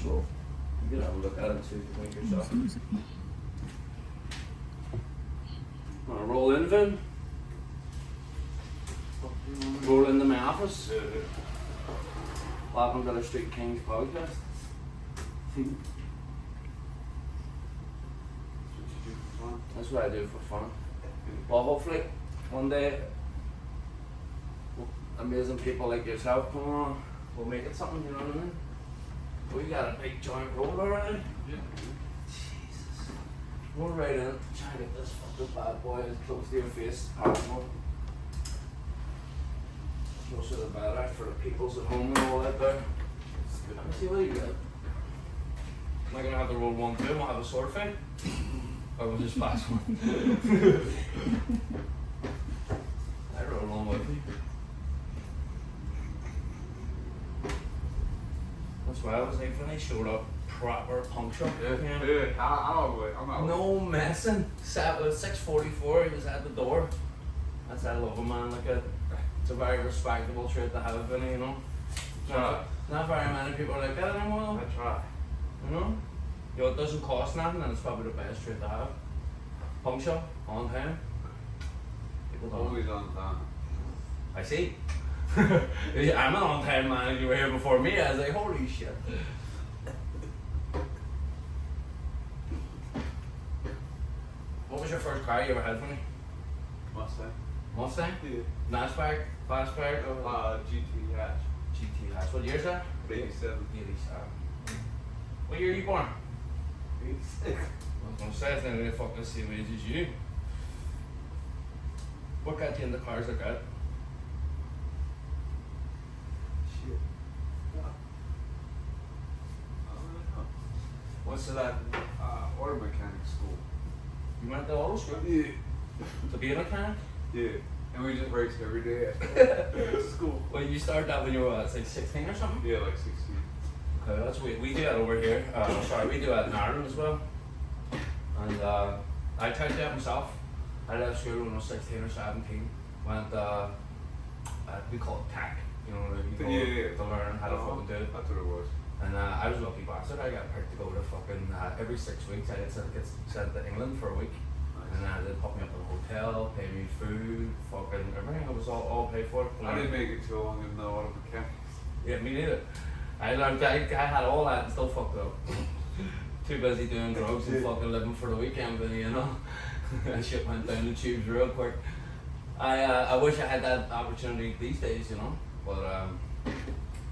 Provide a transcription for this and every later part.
So you can have a look at it too if you think yourself. Wanna roll in, Vin? Roll into my office. Welcome to the Street Kings podcast. That's what I do for fun. Well, hopefully one day amazing people like yourself come on, we'll make it something, you know what I mean? We got a big giant roll already. Jesus. Roll right in, try to get this fucking bad boy as close to your face as possible. Closer the better for the peoples at home and all that there. Let me see what you got. Am I gonna have to roll 1, 2 and we'll have a sword fight? Or we'll just pass one? I roll one with you. That's why I was like when they showed up proper puncture. I'm out. No messing. 6:44, he was at the door. That's I love a man like that. It's a very respectable trait to have in it, you know. Not very many people are like that anymore. I try. You know? You know, it doesn't cost nothing and it's probably the best trait to have. Puncture, on time. People don't. Always on time. I see. I'm an on time man. You were here before me. I was like, holy shit. What was your first car you ever had for me? Mustang. Mustang? Yeah. Nashback? Fastback? Or GT hatch. GT hatch. What year is that? 87. 87. What year are you born? 86. I was gonna say, I think they're fucking the same age as you. What got you into cars like that? Shit. I don't really know. What's that? Auto mechanic school. You went to auto school? Yeah. To be a mechanic? Yeah. And we just raced every day at school. Well, you started that when you were like 16 or something? Yeah, like 16. Okay, that's we do that over here. We do that in Ireland as well. And I tried that myself. I left school when I was 16 or 17. Went, we call it TAC, you know, you go to learn how to fucking do it. That's what it was. And I was a lucky bastard. I got picked to go to fucking, every 6 weeks I get sent to England for a week. Nice. And they'd put me up in a hotel, pay me food, fucking everything. It was all paid for. I didn't make it too long in the auto mechanics. Yeah, me neither. I learned, I had all that and still fucked up. Too busy doing drugs and fucking living for the weekend, but you know. That shit went down the tubes real quick. I wish I had that opportunity these days, you know. But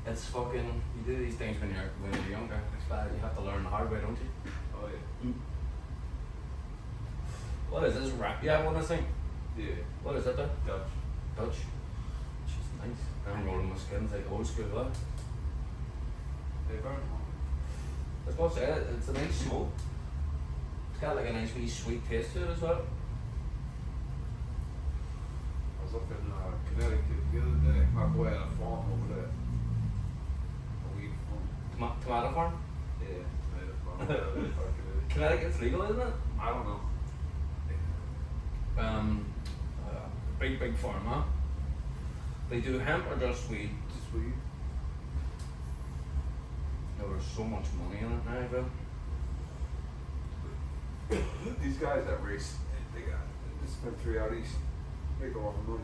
it's fucking, you do these things when you're younger. It's bad, you have to learn the hard way, don't you? Oh yeah. What is this rap you have on this thing? Yeah. What is that there? Dutch. Dutch. She's nice. I'm rolling my skins like old school, huh? They burn. I was gonna say, it's a nice smoke. It's got like a nice wee sweet taste to it as well. I was up in Connecticut the other day. My boy had a farm over there. A weed farm. Tomato farm? Yeah, made a farm. Fucking idiot. Connecticut's legal, isn't it? I don't know. Big farm, huh? They do hemp or just weed? Just weed. There's so much money in it now, bro. These guys that race, they got dispensary out east. They go off the money.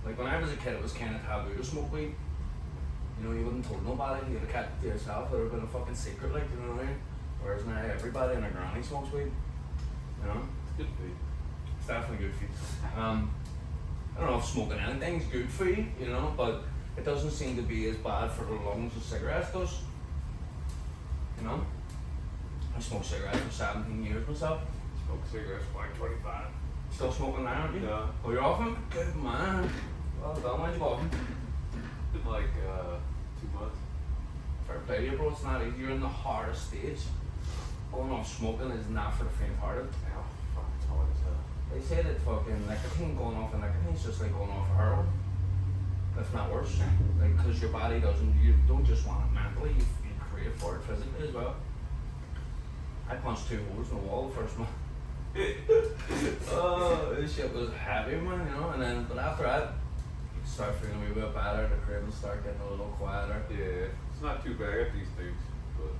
Like when I was a kid, it was kind of taboo to smoke weed. You know, you wouldn't told nobody. You'd have kept it to yourself. It would have been a fucking secret, like, you know what I mean? Whereas now everybody and their granny smokes weed. You know? It's good for you. It's definitely good for you. I don't know if smoking anything's good for you, you know, but it doesn't seem to be as bad for the lungs as cigarettes does. You know? I smoked cigarettes for 17 years myself. Smoke cigarettes for like 25. Still smoking now, aren't you? Yeah. Oh, you're off them? Good man. Well done, when'd you go off them? Been like 2 months. Fair play to you, bro. It's not easy. You're in the hardest stage. Going off smoking is not for the faint-hearted. Ow, fuck, it's hard as hell. They say that fucking nicotine, going off of nicotine is just like going off of heroin. If not worse. Like, because your body doesn't, you don't just want it mentally, you crave for it physically as well. I punched 2 holes in the wall the first month. Oh, this shit was heavy, man, you know, and then, but after that, start feeling a wee bit better, the crib will start getting a little quieter. Yeah, it's not too bad at these things, but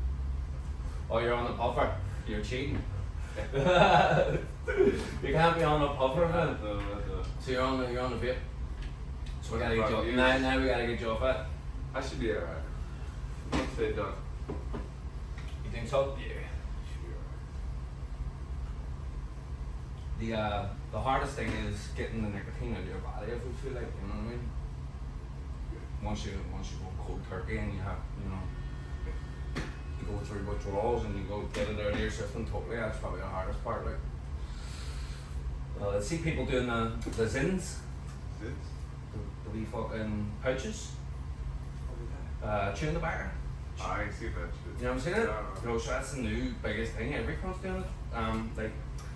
Oh, you're on the puffer. You're cheating. You can't be on a puffer, man. So you're on the vape. So we gotta get you now we gotta get you off it. I should be alright. Once they're done. You think so? Yeah, should be alright. The hardest thing is getting the nicotine into your body, if you feel like, you know what I mean? Once you go cold turkey and you have, you know, you go through withdrawals and you go get it out of your system totally, that's probably the hardest part. Like, I see people doing the zins, the wee fucking pouches, chewing tobacco. I ain't seen that shit. You know what I'm saying? Yeah. You know, so that's the new biggest thing. Everyone's doing it. Like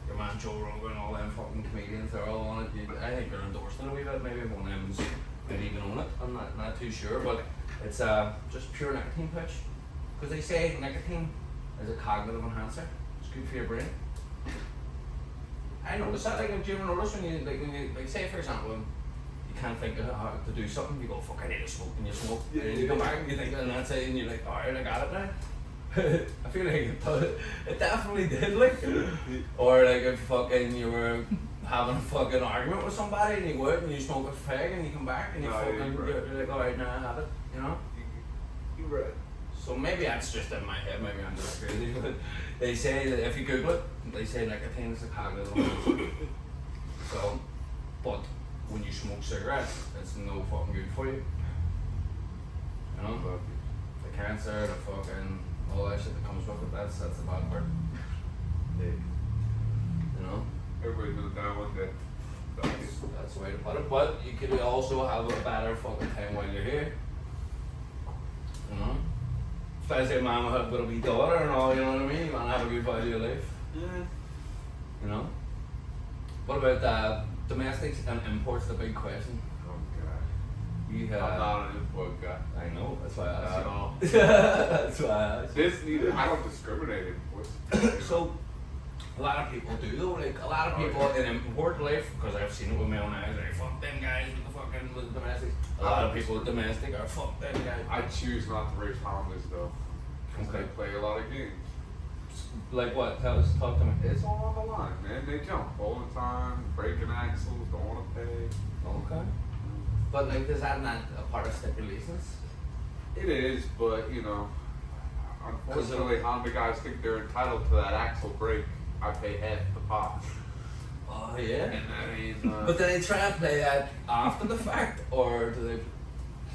your man Joe Rogan and all them fucking comedians, they're all on it. I think they're endorsing it a wee bit. Maybe one of them's maybe even on it. I'm not too sure, but it's just pure nicotine pouch. Because they say nicotine is a cognitive enhancer. It's good for your brain. I noticed that. Like, do you ever notice when you like say for example, you can't think of how to do something, you go, fuck, I need to smoke, and you smoke, and then you come back and you think, and that's it, and you're like, alright, I got it now. I feel like it definitely did, like. Or like if fucking you were having a fucking argument with somebody and you go out and you smoke a fag and you come back and you you're like, alright, now I have it, you know? You're right. So maybe that's just in my head, maybe I'm just crazy, but they say that if you Google it, they say nicotine is a cognitive enhancer. So, but when you smoke cigarettes, it's no fucking good for you. You know? The cancer, the fucking, all that shit that comes with it, that's the bad part. Yeah. You know? Everybody's gonna die one day. That's the way to put it. But you could also have a better fucking time while you're here. You know? If I say mama had a wee daughter and all, you know what I mean? You wanna have a good quality of life. Yeah. You know? What about domestics and imports, the big question? Oh god. You I'm not an import guy. I know, that's why I asked At you. all. That's why I asked you. This neither. I don't discriminate imports. So, a lot of people do though, like a lot of people in import life, because I've seen it with my own eyes, like fuck them guys with the fucking with the domestics. A lot of people with domestic are fuck them guys. I choose not to raise harmless though. Because Okay. they play a lot of games. Like what? Talk to me. It's all on the line, man. They jump all the time, breaking axles, don't want to pay. Okay. But like, is that not a part of stipulations? It is, but you know, unfortunately, Honda guys think they're entitled to that axle break. I pay half the pot. Oh yeah. And I mean, But do they try and play that after the fact, or do they?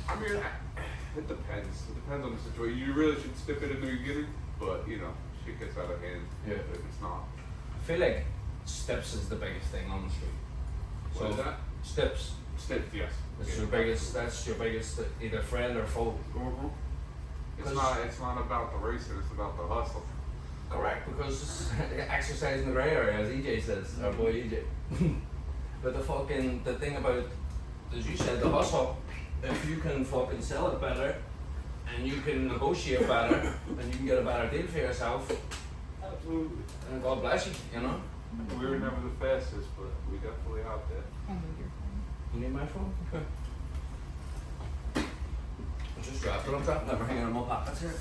I mean, it depends. It depends on the situation. You really should stip it in the beginning, but you know, shit gets out of hand. Yeah. If it's not. I feel like steps is the biggest thing on the street. What is that? Steps. Stip, yes. That's Yeah, your biggest. That's your biggest either friend or foe. Mm-hmm. It's 'Cause- not. It's not about the racing. It's about the hustle. Correct, because exercise in the grey area, as EJ says, our boy EJ. But the thing about, as you said, the hustle, if you can fucking sell it better, and you can negotiate better, and you can get a better deal for yourself, Absolutely. and God bless you, you know? We were never the fastest, but we definitely out there. I need your phone. You need my phone? Okay. I just dropped it, I'm dropping everything in my pockets here.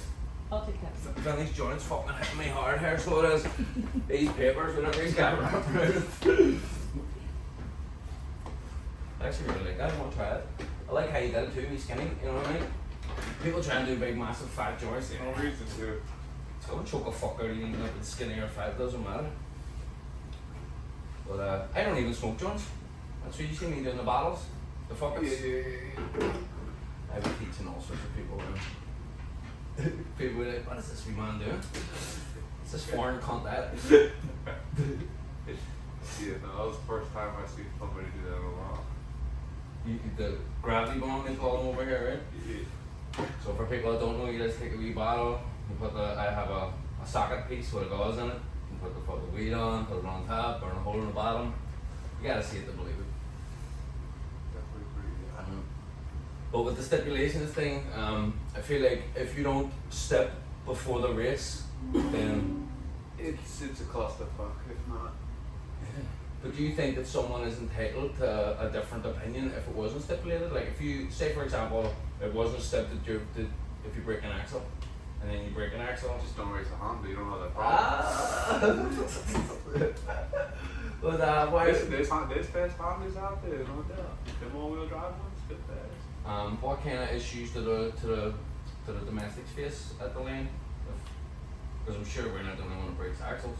I'll take that. If these joints fucking hitting me hard here, so it is. These papers, whenever he's got wrapped around it. I actually really like that, I want to try it. I like how you did it too, he's skinny, you know what I mean? People try and do big, massive, fat joints, you know. No reason to. It's gonna choke a fuck out of you, even if it's skinny or fat, doesn't matter. But I don't even smoke joints. That's what you see me doing the bottles, the fuckers. I've been teaching all sorts of people around. People are like, what is this wee man doing? It's this foreign cunt that. Yeah, no, that was the first time I see somebody do that in a while. The gravity bomb, they call them over here, right? Yeah. So for people that don't know, you just take a wee bottle, you put I have a socket piece with a gauze in it, you put the weed on, put it on top, burn a hole in the bottom. You gotta see it to believe it. Definitely pretty good. But with the stipulations thing, I feel like if you don't step before the race, then It's a clusterfuck, if not. But do you think that someone is entitled to a different opinion if it wasn't stipulated? Like if you say, for example, it wasn't stipulated that if you break an axle, and then you break an axle. Just don't race a Honda. You don't know that problem. But why? There's fast Hondas out there, no doubt. Them all-wheel drive ones, good fast. What kind of issues do the domestics face at the lane? Because I'm sure we're not the only one that breaks axles.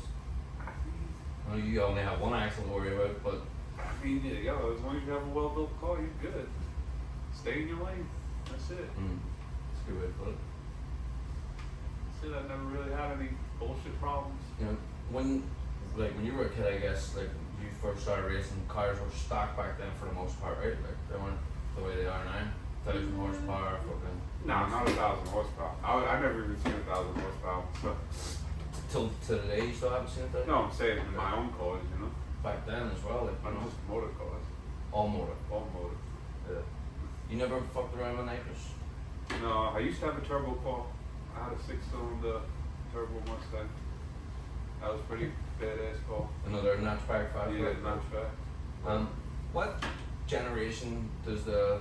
I know you only have one axle to worry about, but I mean, yeah, as long as you have a well-built car, you're good. Stay in your lane. That's it. That's a good way to put it. That's it. I never really had any bullshit problems. You know, when you were a kid, I guess, like you first started racing, cars were stock back then for the most part, right? Like they weren't the way they are now. 1,000 horsepower, fucking. No, not 1,000 horsepower. I never even seen 1,000 horsepower. So. Till today, you still haven't seen it? No, I'm saying in my own cars, you know. Back then as well, like you I'm know, just motor cars. all motor. All motor. Yeah. You never fucked around with Nitros? No, I used to have a turbo car. I had a 6-cylinder turbo Mustang. That was pretty badass car. Another notchback 5? Yeah, notchback. What generation does the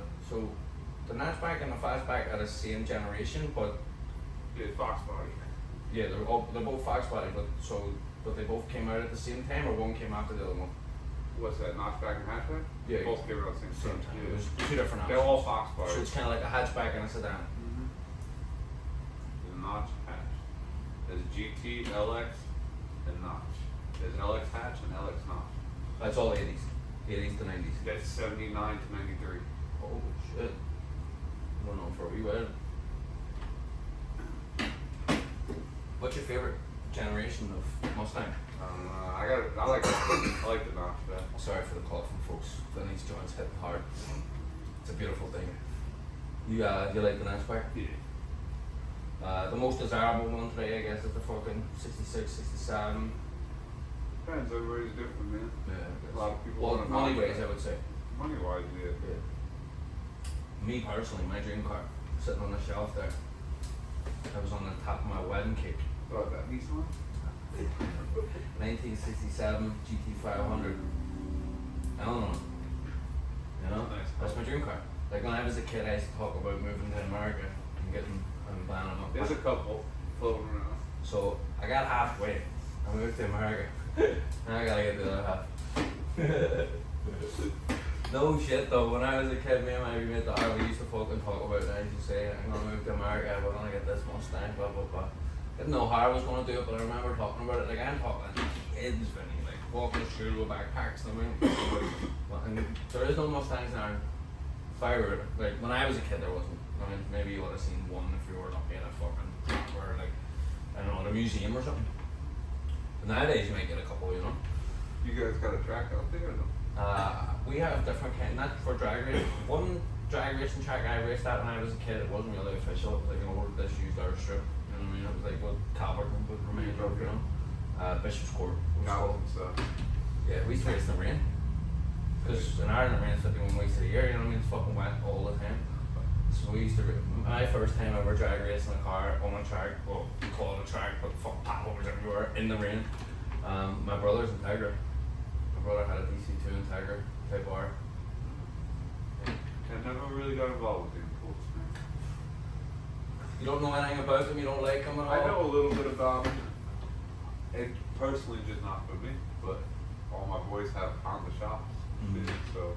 notchback and the fastback are the same generation, but Yeah, Fox body. yeah, they're both Fox body, but they both came out at the same time, or one came after the other one? What's that, notchback and hatchback? Yeah, Both came out at the Same same time. time. It was two different They're options. all Fox So bodies. it's kind of like a hatchback and a sedan. The notch hatch. There's GT, LX, and notch. There's LX hatch and LX notch. That's all 80s. 80s to 90s. That's 79 to 93. Oh shit. Going on for a wee while. What's your favorite generation of Mustang? I like the notchback. Sorry for the coughing, folks. Vinny's joints hitting hard. It's a beautiful thing. You like the notchback? Yeah. The most desirable one today, I guess, is the fucking 66, 67. Depends, everybody's different, man. Yeah. A lot of people Well, want a money notchback. ways, I would say. Money wise, yeah. Me personally, my dream car, sitting on the shelf there. I was on the top of my wedding cake. Oh, that Nissan? 1967 GT500 Eleanor. You know? Nice. That's my dream car. Like when I was a kid, I used to talk about moving to America and buying them up. There's a couple floating around. So I got halfway. I moved to America. Now I gotta get the other half. No shit though, when I was a kid, me and my roommate we used to fucking talk about it. I used to say, I'm gonna move to America, we're gonna get this Mustang, blah blah blah. Didn't know how I was gonna do it, but I remember talking about it. Like I'm talking kids, Vinny, like walking to school with backpacks. I mean, and there is no Mustangs now. If I were, like when I was a kid, there wasn't. I mean, maybe you would have seen one if you were lucky at a fucking or like I don't know, at a museum or something. But nowadays you might get a couple, you know. You guys got a track out there or no? We have different kind, not for drag racing. One drag racing track I raced at when I was a kid, it wasn't really official. It was like an old disused dirt strip. You know what I mean? It was like what Calverton would remain of, you know. Bishop's Court. It was called. Calvin stuff. Yeah, we used to race in the rain. Because in Ireland, it rains 51 weeks of the year. You know what I mean? It's fucking wet all the time. So we used to. My first time ever drag racing a car on a track. Well, we call it a track, but fucking potholes everywhere in the rain. My brother's Integra. My brother had a DC2 Integra Type R. I never really got involved with the imports, man. You don't know anything about them, you don't like them at all? I know a little bit about them. It personally just not for me, but all my boys have Honda shops, Mhm. so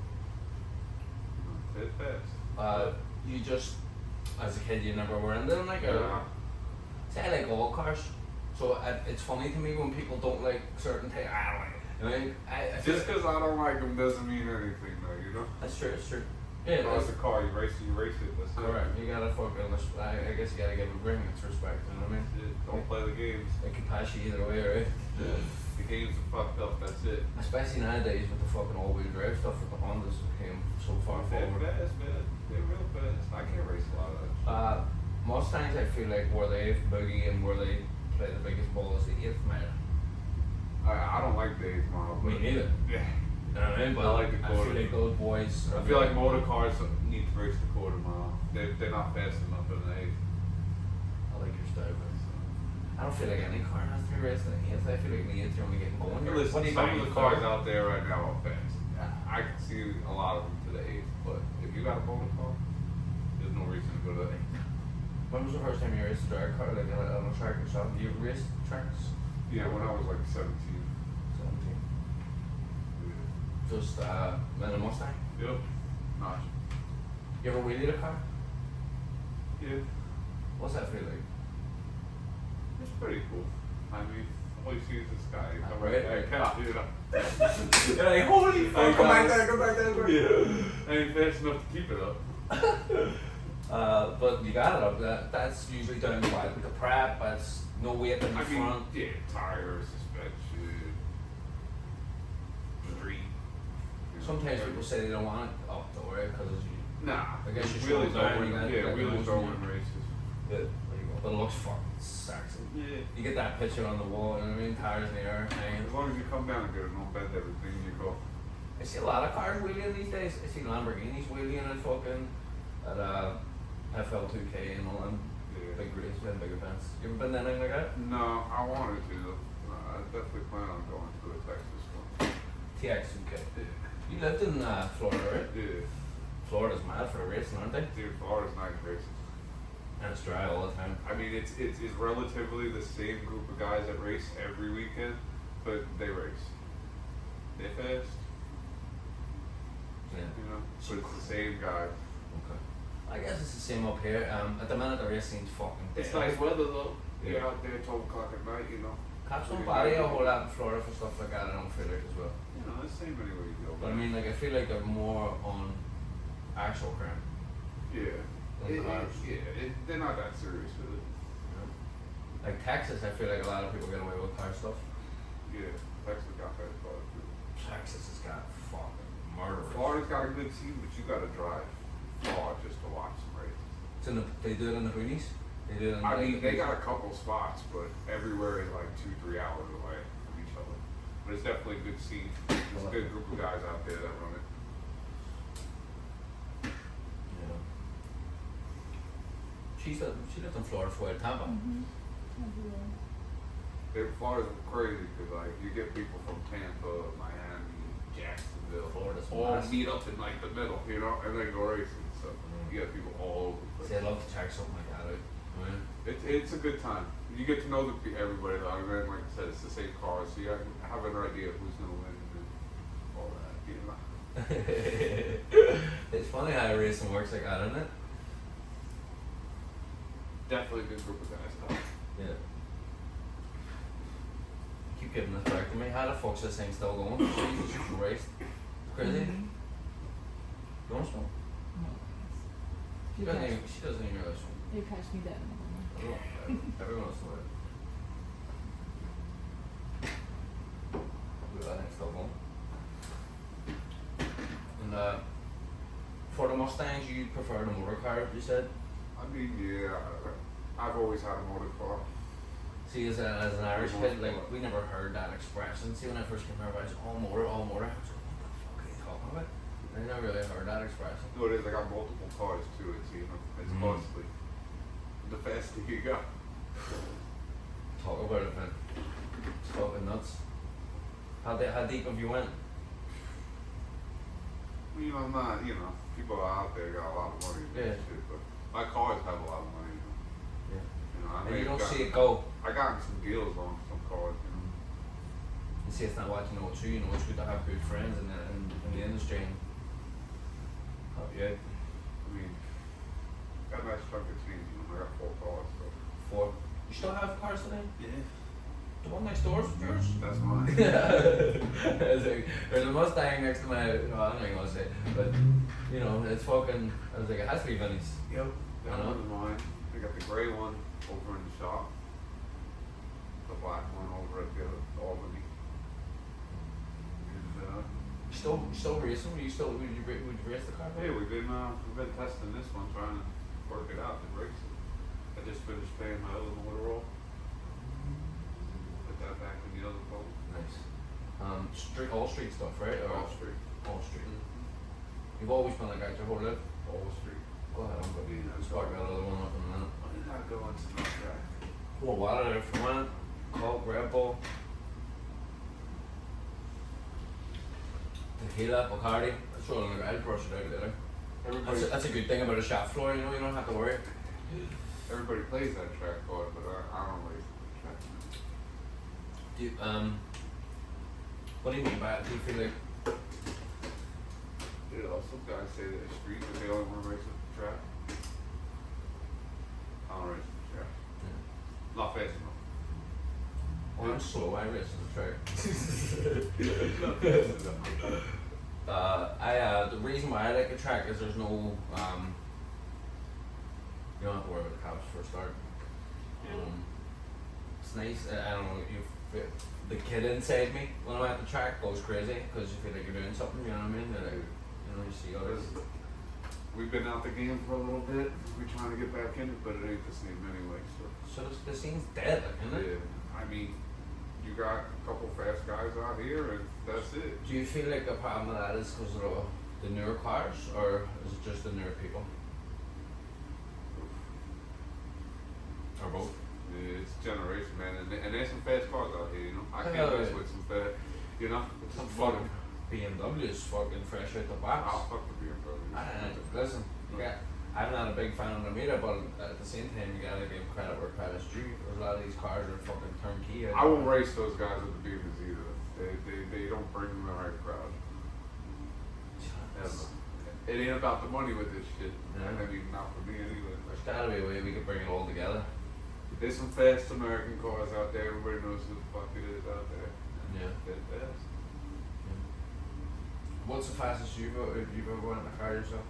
it's fast. You just, as a kid, you never were into them, like, Yeah. see, I like all cars. So it's funny to me when people don't like certain things. I don't like it. I mean, I feel Just because I don't like them doesn't mean anything, though, you know? that's true, it's true. Yeah, Car's that's a car, you race it, that's it. correct. You gotta fucking, I guess you gotta give it ring, it's respect, you know what I mean? That's it. Don't play the games. It can pass you either way, right? The games are fucked up, that's it. Especially nowadays with the fucking all-wheel drive stuff with the Hondas came so far They're forward. fast, man. They're real fast. I can't race a lot of that. Mustangs, I feel like where they boogie and where they play the biggest ball is the 8th mile. I don't like the 8th mile. Me but- neither. Yeah. You know what I mean? But I like the I feel quarter. like those boys. I feel like motor cars need to race the quarter mile. They're not fast enough in the 8th. I like your style, man. I don't feel like any car has to be raced at the 8th. I feel like the 8th you're only getting going. Listen, What do you some buy? of the cars out there right now are fast. I can see a lot of them to the 8th, but if you got a bonus car, there's no reason to go to the 8th. When was the first time you raced a drag car? Like on a track yourself? You raced tracks? Yeah, when I was like 17. 17. Yeah. Just in a Mustang? Yep. Nice. You ever wheelied a car? Yeah. What's that feel like? It's pretty cool. I mean, all you see is the sky. You come Right. right back out, you know. You're like, holy fuck, come back there, come back there. Yeah. Ain't fast enough to keep it up. But you got it up. That's usually down the wide with the prep. That's no weight in the I mean, front. yeah, tires, suspension, street. You know, Sometimes everything. people say they don't want it up the way because Nah. I guess you wheelies should don't go win. where you Yeah, got- wheelies like don't most win races. but it looks fucking sexy. Yeah. You get that picture on the wall, you know what I mean? Tires in the air hanging. As long as you come down and get it, don't bend everything, you go. I see a lot of cars wheeling these days. I see Lamborghinis wheeling at fucking at FL2K and all them Yeah. big races and big events. You ever been to anything like that? No, I wanted to. I definitely plan on going to a Texas one. TX2K. Yeah. You lived in Florida, right? Yeah. Florida's mad for the racing, aren't they? Dude, Florida's nice races. And it's dry all the time. I mean, it's relatively the same group of guys that race every weekend, but they race. They fast, Yeah. you know, but it's the same guys. Okay. I guess it's the same up here. At the minute the race seems fucking dead. It's nice weather though. Yeah. You're out there 12 o'clock at night, you know. Cops don't Yeah. bother you a whole lot in Florida for stuff like that, I don't feel like as well. You know, it's the same anywhere you go. But I mean, like, I feel like they're more on actual crime. yeah. than cars. They're not that serious with it. You know? Like Texas, I feel like a lot of people get away with car stuff. Yeah. Texas got fast cars too. Texas has got fucking murderers. Florida's got a good team, but you gotta drive far just to watch some races. It's in the, they do it in the boonies. They do it in I the mean, they got a couple spots, but everywhere is like 2-3 hours away from each other. But it's definitely a good scene. There's a good group of guys out there that run it. Yeah. She lived in Florida for a while, Tampa. Florida's crazy because like you get people from Tampa, Miami, Jacksonville, Florida's all massive. meet up in like the middle, you know, and then go racing. So you get people all over the See, I'd place. love to check something like that out. I mean, It's a good time. You get to know everybody though. And then, like I said, it's the same cars, so you have an idea of who's gonna win and all that, you know. it's funny how racing works like that, isn't it? Definitely a good group of guys though. Yeah. Keep giving this back to me. How the fuck's this thing still going? Jesus Christ. Crazy. You want some? She doesn't even realize some. You catch me dead. Everyone else knows it. Look at that thing still going. And for the Mustangs, you prefer the motor car, you said? I mean, yeah, I've always had a motor car. See, as an Irish kid, like, we never heard that expression. See, when I first came here, I was all motor, all motor. I was like, what the fuck are you talking about? I never really heard that expression. No, it is. I got multiple cars too. It's costly. The faster you go. Talk about it, man. It's fucking nuts. How deep have you went? You know, I'm not. You know, people out there got a lot of money. And Yeah. shit, but my cars have a lot of money. Yeah. You know, I And may you have don't see gotten- it go. I got some deals on some cars. You know. You see, it's not what you know too. You know, it's good to have good friends in the industry. And help you out. I mean, got a nice chunk of change. You know, I got 4 cars. So. You still have cars today? Yeah. The one next door is yours? That's mine. There's a Mustang next to my, no, I'm not even gonna say, but, you know, it's fucking, I was like, it has to be Vinny's. Yep. That I know. one's mine. I got the gray one over in the shop. The black one over at the Albany. And Still racing? Would you race the car? hey, we've been testing this one, trying to work it out, the brakes. I just finished paying my other motor off. Put that back in the other boat. Nice. All street stuff, right? Or Wall Street. All street. You've always been like that your whole life? Wall Street. Go ahead, I'm going Yeah, to spark that other one up in a minute. I did not go into no track. Pour water there if you want. Coke, Red Bull. Tequila, Bacardi. That's all in the I'll brush it out later. Everybody, That's a good thing about a shop floor, you know, you don't have to worry. everybody plays that track card, but I don't race the track. Do you, what do you mean by it? Do you feel like You know, some guys say that it's street, but they only want to race at the track. I don't race at the track. Not fast enough. oh, I'm slow, I race on the track. Not fast enough. The reason why I like a track is there's no you don't have to worry about the cops for a start. It's nice. I don't know. The kid inside me when I'm at the track goes crazy because you feel like you're doing something. You know what I mean? They're like, you know, you see others. We've been out the game for a little bit. We're trying to get back in it, but it ain't the same anyway. So The scene's dead, like, isn't it? yeah, I mean, you got a couple fast guys out here, and that's it. Do you feel like a problem with that is because of the newer cars, or is it just the newer people, or both? Yeah, it's generation, man, and there's some fast cars out here. You know, I can't Yeah, mess yeah. with some fast. You know, it's Some fun. fucking BMW's fucking fresh out the box. I'll fuck the BMW. Listen, I'm not a big fan of them either, but at the same time, you gotta give credit where credit's due. There's a lot of these cars are fucking turnkey. I won't race those guys with the Beamers either. They don't bring the right crowd. Ever. It ain't about the money with this shit. Yeah. I mean, not for me anyway. There's gotta be a way we could bring it all together. There's some fast American cars out there. Everybody knows who the fuck it is out there. Yeah. They're fast. What's the fastest you've ever went in a car yourself?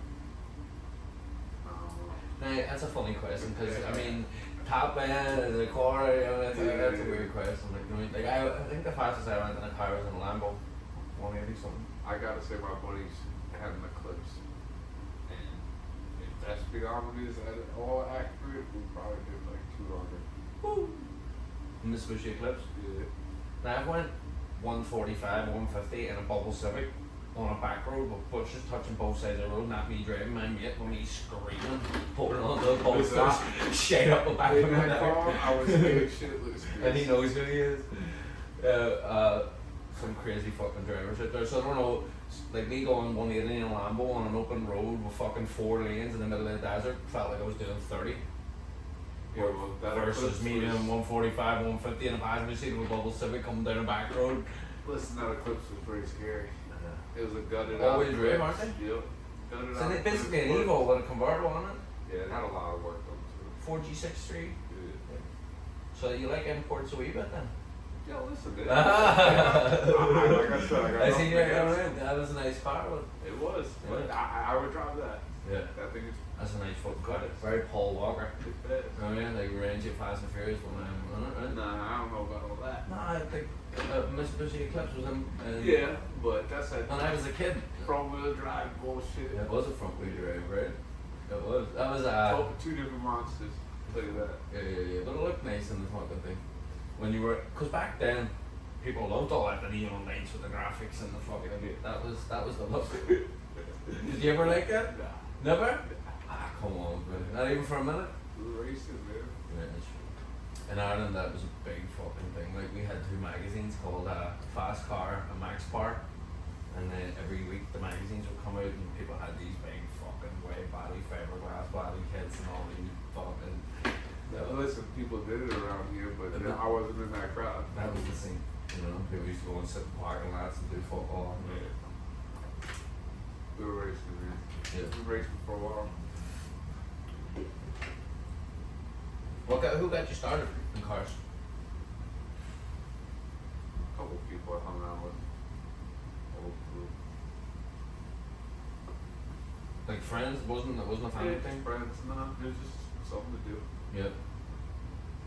Now, that's a funny question because I mean, top end, the car, you know, that's a weird question. Like, I mean, I think the fastest I went in a car was in a Lambo, 180 something. I gotta say my buddies had an Eclipse. And if that speedometer is all accurate, we probably did like 200. Woo! Mitsubishi Eclipse. Yeah. Now I went 145, 150 in a Bubble Civic on a back road with bushes touching both sides of the road, not me driving, my mate when he's screaming, holding on to the bolsters, shade up the back of In my that neck. car, I was scared shitless. And he knows who he is. Some crazy fucking drivers out there. So I don't know, like me going 180 in a Lambo on an open road with fucking 4 lanes in the middle of the desert felt like I was doing 30. Yeah, well, that Versus Eclipse me doing was- 145, 150 in a passenger seat of a Bubble Civic coming down a back road. Listen, that Eclipse was pretty scary. It was a gutted All-wheel out. drive, aren't they? Yep. Gutted So out they basically an Eclipse. Evo with a convertible on it. Yeah, it had a lot of work done to it. 4G63. Yeah. So you like imports a wee bit then? Yo, listen, man. like Like I said, I got I see nothing you against it. that was a nice car. But It was, but Yeah. I would drive that. yeah, That thing is that's a nice fucking car. Very Paul Walker. pretty fast. I mean, like range of Fast and Furious when I'm on it, right? Nah, I don't know about all that. No, I think Mitsubishi Eclipse was in. Yeah, but that's that When I was a kid, front wheel drive bullshit. it was a front wheel drive, right? It was. That was Two different monsters. I'll tell you that. yeah. But it looked nice in the fucking thing. When you were, cause back then, people loved all that, the neon lights with the graphics and the fucking. That was the look. Did you ever like that? Nah. Never? Ah, come on, man. Not even for a minute? We were racing, man. Yeah, that's true. In Ireland, that was a big fucking thing. Like, we had 2 magazines called Fast Car and Max Bar. And then every week the magazines would come out and people had these big fucking white body, fiberglass body kits and all these fucking. Listen, people did it around here, but And I wasn't in that crowd. That was the scene. You know, people used to go and sit in parking lots and do football. We were racing, man. Yeah. We were racing for a while. Who got you started in cars? A couple people I hung around with. Old crew. Like friends? It wasn't a family thing? Friends, no, it was just something to do. Yeah.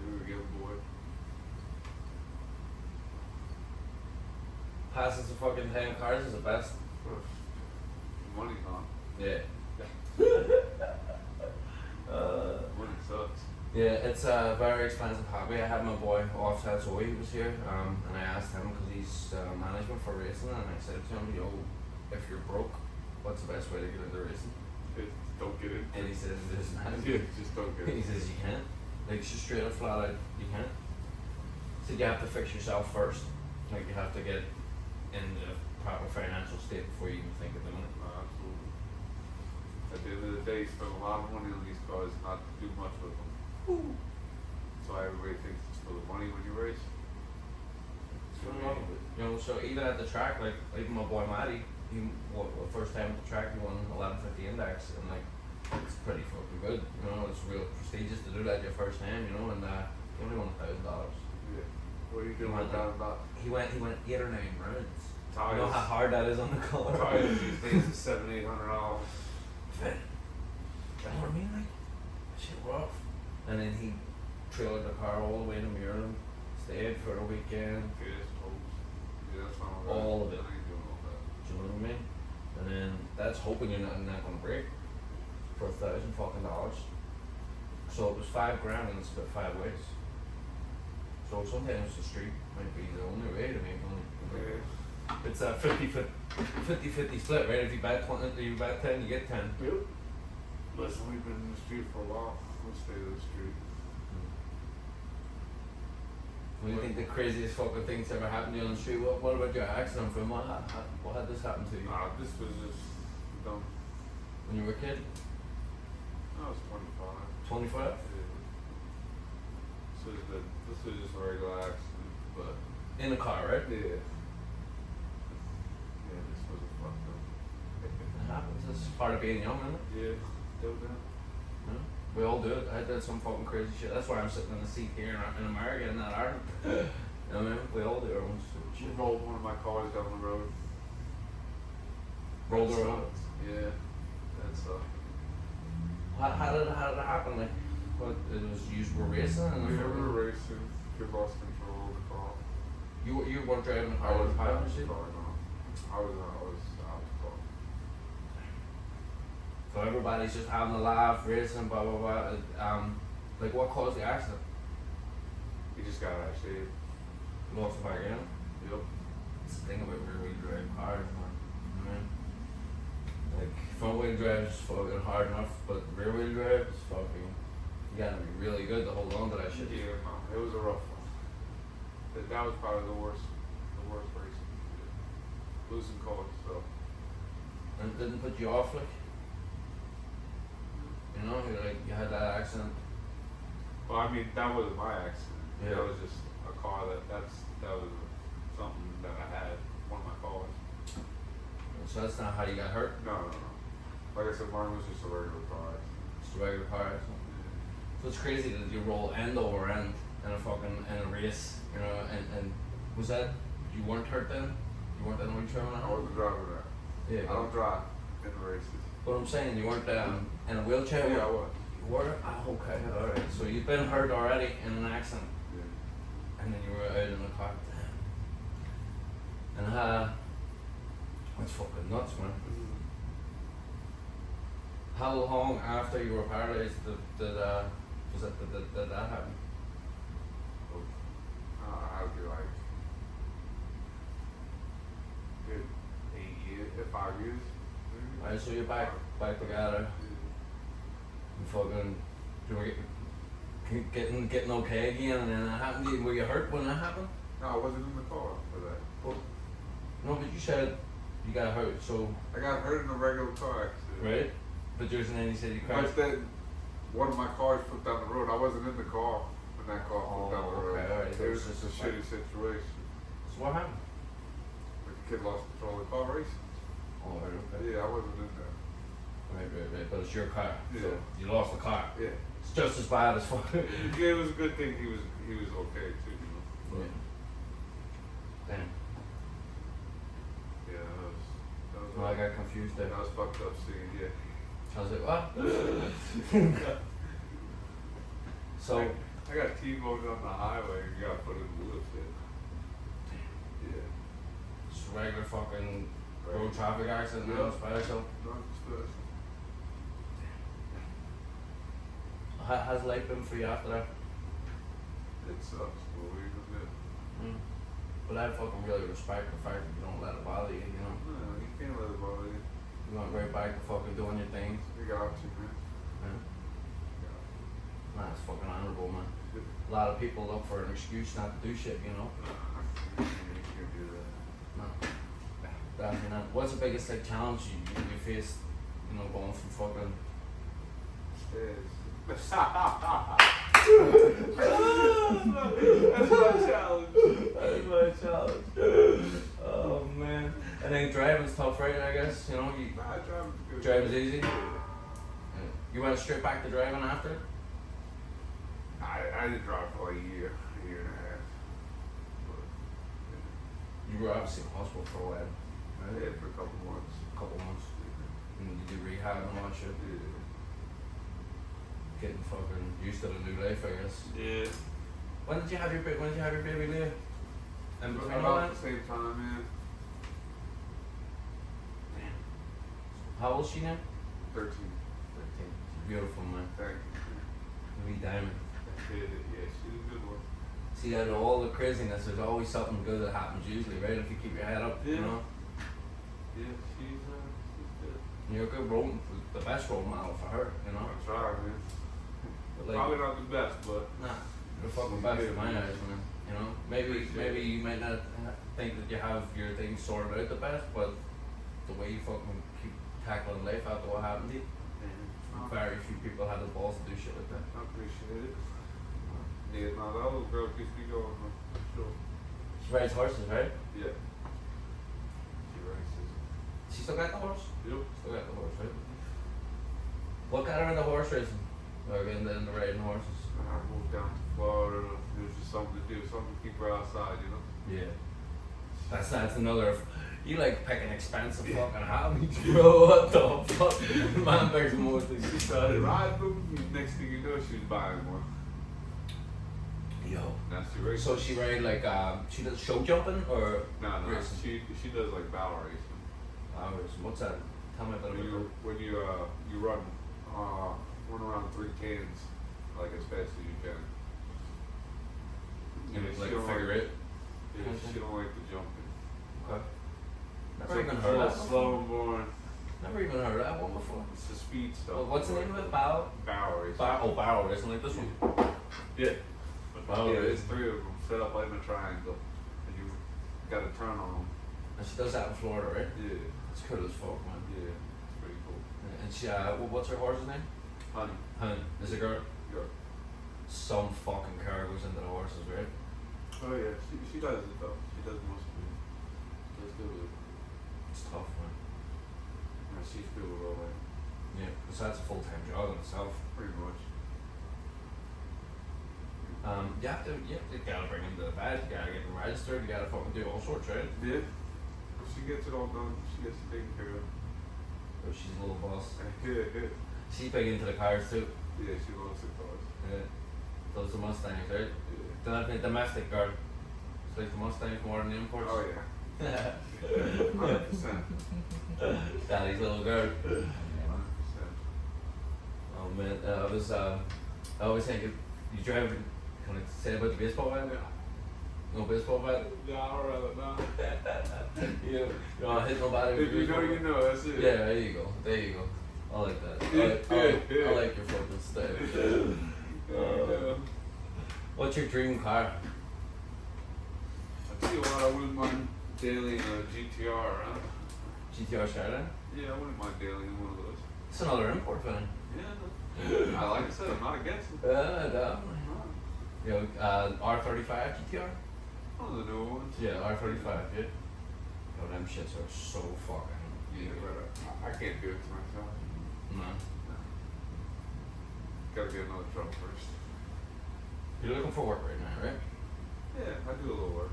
We were getting bored. Passes the fucking time cars is the best. Money's on. Yeah. Money sucks. Yeah, it's a very expensive hobby. I had my boy Offset Zoe, he was here, and I asked him because he's management for racing, and I said to him, yo, if you're broke, what's the best way to get into racing? Don't get it. And he says, there's not. Yeah, just don't get He it. says, you can't. Like just straight up flat out, you can't. So you have to fix yourself first. Like you have to get in the proper financial state before you even think of doing it. Absolutely. At the end of the day, you spend a lot of money on these cars, not to do much with them. That's why everybody thinks it's for the money when you race. So, you know, so even at the track, like even my boy Matty, first time at the track he won 1150 index, and like it's pretty fucking good. You know, it's real prestigious to do that your first time. You know, and he only won $1,000. Yeah. What are you doing with that about? He went 8 or 9 rounds. Tires. You know how hard that is on the car. Tires these days is $700-800. Fit. You know what I mean? Like, shit rough. And then he trailered the car all the way to Maryland, stayed for a weekend. Fierce hopes. Yeah, that's not All of it. I ain't doing all that. Do you know what I mean? And then that's hoping you're not gonna break for $1,000 fucking dollars. So it was $5 grand and it's split 5 ways. So sometimes the street might be the only way to make money. Yeah. It's a 50-50 split, right? If you bet 20, you bet 10, you get 10. Yep. Listen, we've been in the street for a while. We'll stay to the street. What do you think the craziest fucking things ever happened to you on the street? What about your accident film? What had this happen to you? This was just dumb. When you were a kid? I was 25. 25? Yeah. This was just a regular accident, but In the car, right? yeah. Yeah, this was a fucked up. It happens. It's part of being young, isn't it? Yeah, dope now. Yeah. We all do it. I did some fucking crazy shit. That's why I'm sitting in the seat here in America and not Ireland. You know what I mean? We all do our own stupid She shit. rolled one of my cars down the road. Rolled That around. sucked. Yeah, that sucked. How did it happen? Like, what? It was you were racing and We were racing. Kid lost control of the car. you weren't driving the I car. was The out pilot of the seat? car, no. I was out of the car. So everybody's just having a laugh, racing, blah blah blah. Like what caused the accident? He just got out of shape. Lost the back end. Yep. It's the thing about rear wheel drive cars, man. You know what I mean? Like front wheel drive is fucking hard enough, but rear wheel drive is fucking. You gotta be really good to hold on to that shit. Yeah, no, it was a rough one. That was probably the worst race. Yeah. Losing cars, so. And it didn't put you off, like. You know, you had that accident. Well, I mean, that wasn't my accident. Yeah. That was just a car that was something that I had, one of my cars. So that's not how you got hurt. No. Like I said, mine was just a regular car accident. Just a regular car accident. So it's crazy that you roll end over end in a race, you know, and was that, you weren't hurt then? You weren't in a wheelchair when it I happened? wasn't driving that. Yeah. I don't drive in the races. But I'm saying, you weren't in a wheelchair? Yeah, I was. You were? Ah, okay, alright. So you've been hurt already in an accident, Yeah. and then you were out in the car. Damn. And that's fucking nuts, man. How long after you were paralyzed did that happen? I would be like, good 8 years, 5 years. Maybe. Alright, so you're back together. You fucking, you were getting okay again, and then that happened to you. Were you hurt when that happened? No, I wasn't in the car for that. Well, no, but you said you got hurt, so, I got hurt in a regular car accident. right? But there's an you said you crashed. But then, one of my cars flipped down the road. I wasn't in the car when that car flipped down the road. okay, alright. It was just a shitty situation. So what happened? The kid lost control of the car racing. Oh, right, okay. Yeah, I wasn't in there. Right. But it's your car. So Yeah. you lost the car. Yeah. It's just as bad as fuck. Yeah, it was a good thing he was okay too, you know. Yeah. Damn. Yeah, that was Well, I got confused there. that was fucked up seeing, yeah. I was like, what? So, I got T-boned on the highway and got put in the wheelchair. Yeah. just regular fucking road traffic accident, Yeah. no special. Not special. How's life been for you after that? It sucks, but we was it. Mm. But I fucking really respect the fact that you don't let it bother you, you know? No, you can't let it bother you. You went right back to fucking doing your things. You got to, man. Yeah. Yeah. Nah, it's fucking honorable, man. A lot of people look for an excuse not to do shit, you know? You can't do that. No. Definitely not. What's the biggest like challenge you faced, you know, going from fucking Stairs. That's my challenge. That's my challenge. Oh man. I think driving's tough, right? I guess, you know, Nah, driving's good. driving's easy. You went straight back to driving after? I didn't drive for like a year and a half. But, You were obviously in hospital for a while, I right? did for a couple months. A couple months. And you did rehab and all that shit. Getting fucking used to the new life, I guess. Yeah. When did you have your baby, Leah? And between all About that? the same time, man. Damn. How old is she now? 13. 13. Beautiful, man. Thank you. Wee diamond. Yeah, she's a good one. See, out of all the craziness, there's always something good that happens usually, right? If you keep your head up, you Yeah. know? Yeah, she's good. You're a good role, the best role model for her, you know? I try, man. But like, Probably not the best, but nah, you're fucking best in my eyes, man. You know? Maybe you might not think that you have your things sorted out the best, but the way you fucking keep tackling life after what happened to you, very few people have the balls to do shit like that. I appreciate it. Yeah, no, that little girl keeps me going, man. For sure. She rides horses, right? Yeah. She races. She still got the horse? Yep. Still got the horse, right? What got her into horse racing? Or into riding horses? I moved down to Florida. It was just something to do, something to keep her outside, you know? Yeah. That's another. You like picking expensive fucking hobbies, bro. What the fuck? Man picks more things. She started. Ride them, next thing you know, she was buying one. Yo. Now she races. So she ride like she does show jumping or No, racing? she does like bow racing. Racing. What's that? Tell me about it. When you run around 3 cans like as fast as you can. You Yeah, look she like a don't figure eight. Yeah, she don't like the jumping. Okay. Never It's even like heard full that. slow and boring. Never even heard that one before. It's the speed stuff. Well, what's the name of it? Bow. Bow racing. Barrel racing like this one. Yeah. Bow Yeah, racing. there's 3 of them set up like in a triangle, and you gotta turn on them. And she does that in Florida, right? Yeah. It's cool as fuck, man. Yeah. It's pretty cool. And she, what's her horse's name? Honey. Honey. Is it a girl? Yeah. Some fucking car goes into the horses, right? Oh yeah, she does it though. She does most of it. Let's do it. It's tough, man. Yeah, she's good with all that. Yeah, because that's a full-time job in itself. Pretty much. You gotta bring him to the vet, you gotta get him registered, you gotta fucking do all sorts, right? Yeah. She gets it all done. She gets it taken care of. Or she's a little boss. Yeah, She's big into the cars too. she loves the cars. Yeah. Those are Mustangs, right? Yeah. The domestic guard. It's like the Mustangs more than the imports. Oh yeah. 100%. Daddy's little girl. 100%. Oh man, I always think if you drive, can I say about the baseball bat? No baseball bat? Yeah, I'd rather not. You don't want to hit nobody with If your you know, baseball you bat? know. That's it. Yeah, there you go. There you go. I like that. Yeah, I like your fucking style. Yeah. What's your dream car? I tell you what, I wouldn't mind daily in a GTR. Huh? GTR Skyline? Yeah, I wouldn't mind daily in one of those. It's another import fan. Yeah. I like I said, I'm not against them. Definitely. You know, R35 GTR? One of the newer ones. Yeah, R35, yeah. Yo, them shits are so fucking. Yeah, but I can't do it to myself. No. Gotta get another truck first. You're looking for work right now, right? Yeah, I do a little work.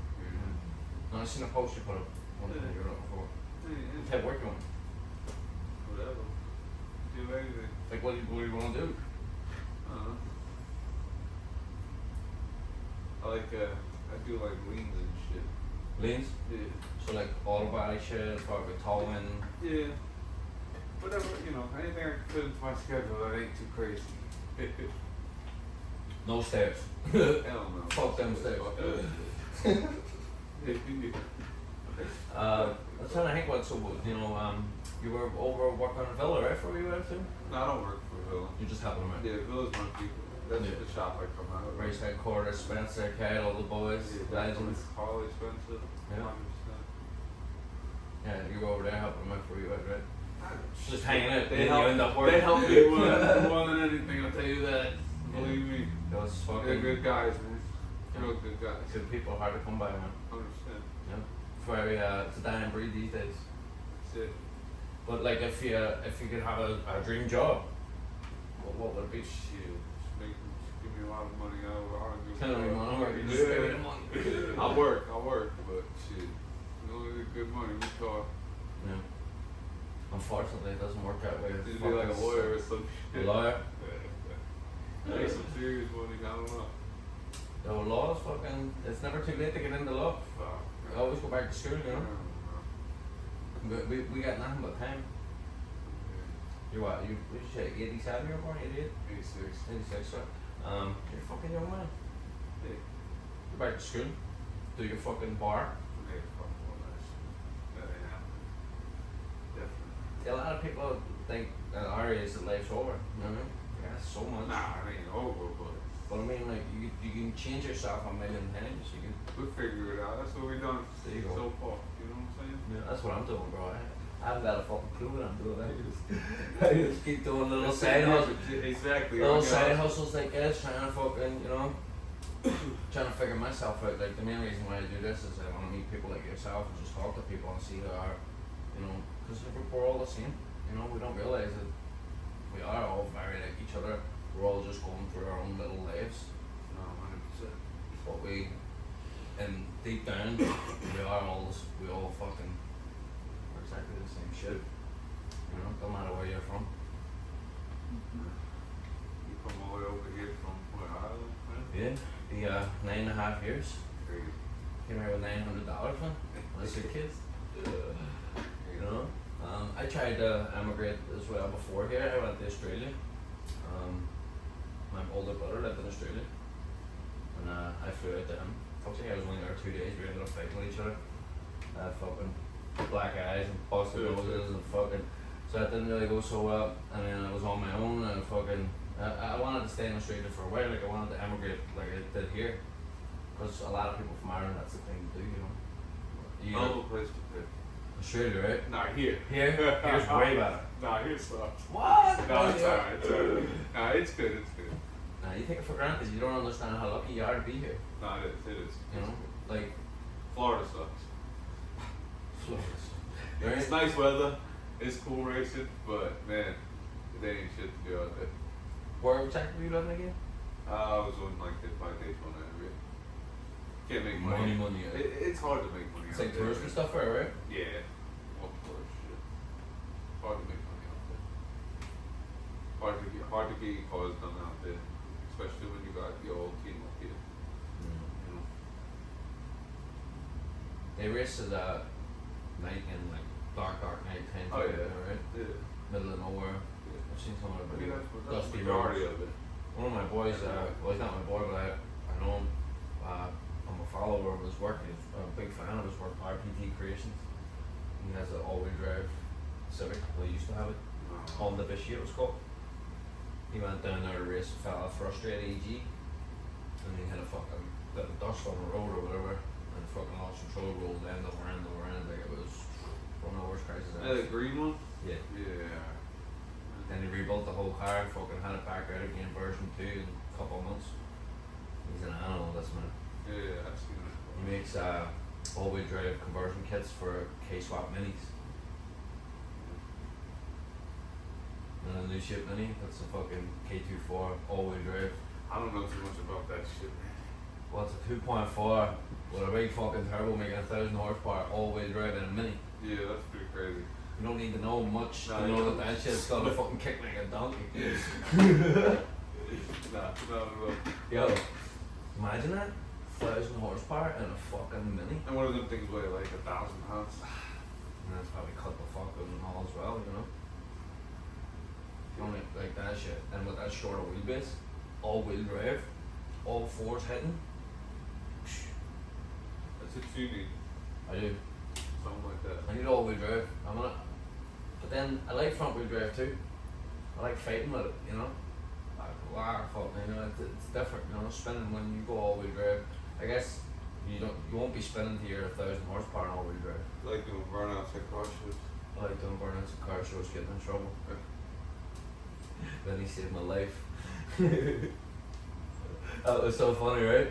No, I seen a post you put up. One thing you're looking for. Yeah. What type of work you want? Whatever. Do anything. Like, what do you want to do? I like, I do like leans and shit. Lanes? Yeah. So, like, auto body shit, probably towing. Yeah. Whatever, you know, anything I can fit into my schedule that ain't too crazy. No stairs. Hell no. Fuck them stairs. I'm trying to think what, so, you know, you were over working on a villa, right, for you, too? No, I don't work for Villa. You just helping them out. Yeah, Villa's my people. That's Yeah. the shop I come out of. Race headquarters, Spencer, Kyle, all the boys, legends. Harley Spencer. Yeah. 100%. Yeah, you go over there helping them out for you, right? Just hanging out. They then help, you end up working. they help me more than anything, I'll tell you that. Believe me. Those They're fucking good guys, man. Real good guys. good people, hard to come by, man. 100%. Yeah. Very, it's a dying breed these days. That's it. But like, if you could have a dream job, what would it be? Shit. Just give me a lot of money. I'll give Tell me, man, or you just Yeah. give me the money. I'll work, but shit. You know, it's good money. We talk. Yeah. Unfortunately, it doesn't work that way. It's Just be like a fucking lawyer or sucks. some A shit. lawyer. Make some serious money. I don't know. The law's fucking. It's never too late to get into law. Fuck. I always go back to school, you know. We got nothing but time. You're what? You what did you say? 87 you're born? 88? 86. 86, right? You're a fucking young man. Hey. Go back to school. Do your fucking bar. Okay, fuck all that shit. That ain't happening. Definitely. A lot of people think at our age that life's over. You know what I mean? Yeah, so much. Nah, it ain't over, but But I mean, like, you can change yourself a million times. You can. we'll figure it out. That's what we done There you go. so far. You know what I'm saying? Yeah, that's what I'm doing, bro. I haven't got a fucking clue what I'm doing. I just keep doing little That's side it, hustles. Exactly. Little I side got- hustles like this, trying to fucking, you know, trying to figure myself out. Like, the main reason why I do this is I want to meet people like yourself and just talk to people and see who are, you know, because we're all the same. You know, we don't realize that we are all very like each other. We're all just going through our own little lives. No, 100%. But we, and deep down, we are all this, we all fucking, we're exactly the same shit. You know, don't matter where you're from. You come all the way over here from what, Ireland, man? Yeah. The 9.5 years. Crazy. Came here with $900, man. Unless your kids. You know? I tried to emigrate as well before here. I went to Australia. My older brother lived in Australia. And I flew out to him. Fortunately, I was only there 2 days. We ended up fighting with each other. Fucking black eyes and busted noses and fucking. So that didn't really go so well. And then I was on my own and I wanted to stay in Australia for a while. Like, I wanted to emigrate like I did here. Because a lot of people from Ireland, that's the thing to do, you know. No place to pick. Australia, right? Nah, here. Here? Here's way better. Nah, here sucks. What? No, it's alright. It's alright. Nah, it's good. It's good. Nah, you take it for granted. You don't understand how lucky you are to be here. Nah, it is. It is. You know? Like, Florida sucks. Florida. It's nice weather. It's cool racing, but man, it ain't shit to do out there. Where exactly were you living again? I was on like by Daytona area. Can't make money. Money. It's hard to make money It's out like there. tourist and man. stuff, right? Yeah, all tourist shit. Hard to make money out there. Hard to get your cars done out there, especially when you got your old team up here. You know. They race at night in like dark night time. Oh, yeah. Right? Yeah. Middle of nowhere. Yeah. I've seen some of I the mean, that's the dusty majority roads. of it. One of my boys, well, he's not my boy, but I know him. I'm a follower of his work. I'm a big fan of his work. RPT Creations. He has an all-wheel drive Civic. Well, he used to have it. Honda Bishia it was called. He went down there to race a fella frustrated AG, and he had a fucking bit of dust on the road or whatever, and fucking lost control, rolled end over end, like it was one of the worst crashes I've The ever seen. green one? Yeah. Yeah. Then he rebuilt the whole car, fucking had it back out again, version 2 in a couple of months. He's an animal, this man. Yeah, I've seen it. He makes all-wheel drive conversion kits for K-Swap Minis. And a new ship Mini, that's a fucking K24 all-wheel drive. I don't know too much about that shit, man. Well, it's a 2.4 with a big fucking turbo making 1,000 horsepower all-wheel drive in a Mini. Yeah, that's pretty crazy. You don't need to know much Nah, to you know don't. that that shit's gonna fucking kick like a donkey. Nah, no. Yo, imagine that. 1,000 horsepower in a fucking Mini. And one of them things weigh like 1,000 pounds. And that's probably cut the fuck out and all as well, you know? You only like that shit. And with that shorter wheelbase, all-wheel drive, all fours hitting. That's what you need. I do. Something like that. I need all-wheel drive. But then I like front-wheel drive too. I like fighting with it, you know? fuck, you know, it's different, you know, spinning when you go all wheel drive. I guess you won't be spinning to your 1,000 horsepower all wheel drive. Like doing burnouts at car shows. I like doing burnouts at car shows, getting in trouble. Then he saved my life. That was so funny, right?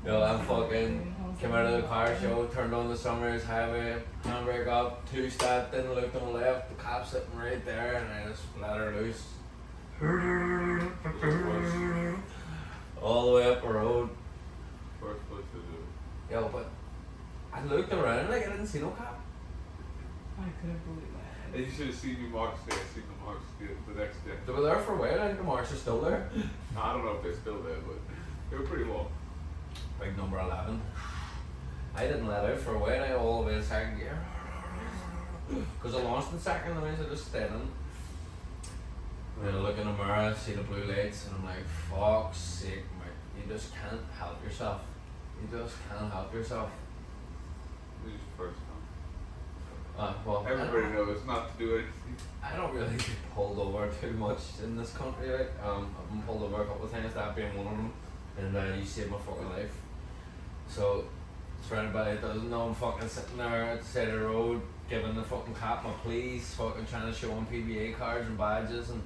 You know, I'm fucking came out of the car show, turned on the Summers Highway, handbrake up, two-step, didn't look to my left, the cop sitting right there, and I just let her loose. All the way up the road. First place to do. Yo, but I looked around like I didn't see no cop. I couldn't believe that. And you should have seen me marks there. I seen the marks the next day. They were there for a while, I think the marks are still there. I don't know if they're still there, but they were pretty long. Big number 11. I didn't let out for a while, I all the way in second gear. Because I launched in second, and I just stayed in. And then I look in the mirror, see the blue lights, and I'm like, fuck's sake, mate. You just can't help yourself. You just can't help yourself. This is your first time. Well, Everybody knows not to do anything. I don't really get pulled over too much in this country. Like, I've been pulled over a couple of times, that being one of them. And you saved my fucking life. So, for anybody that doesn't know, I'm fucking sitting there at the side of the road, giving the fucking cop my pleas, fucking trying to show him PBA cards and badges, and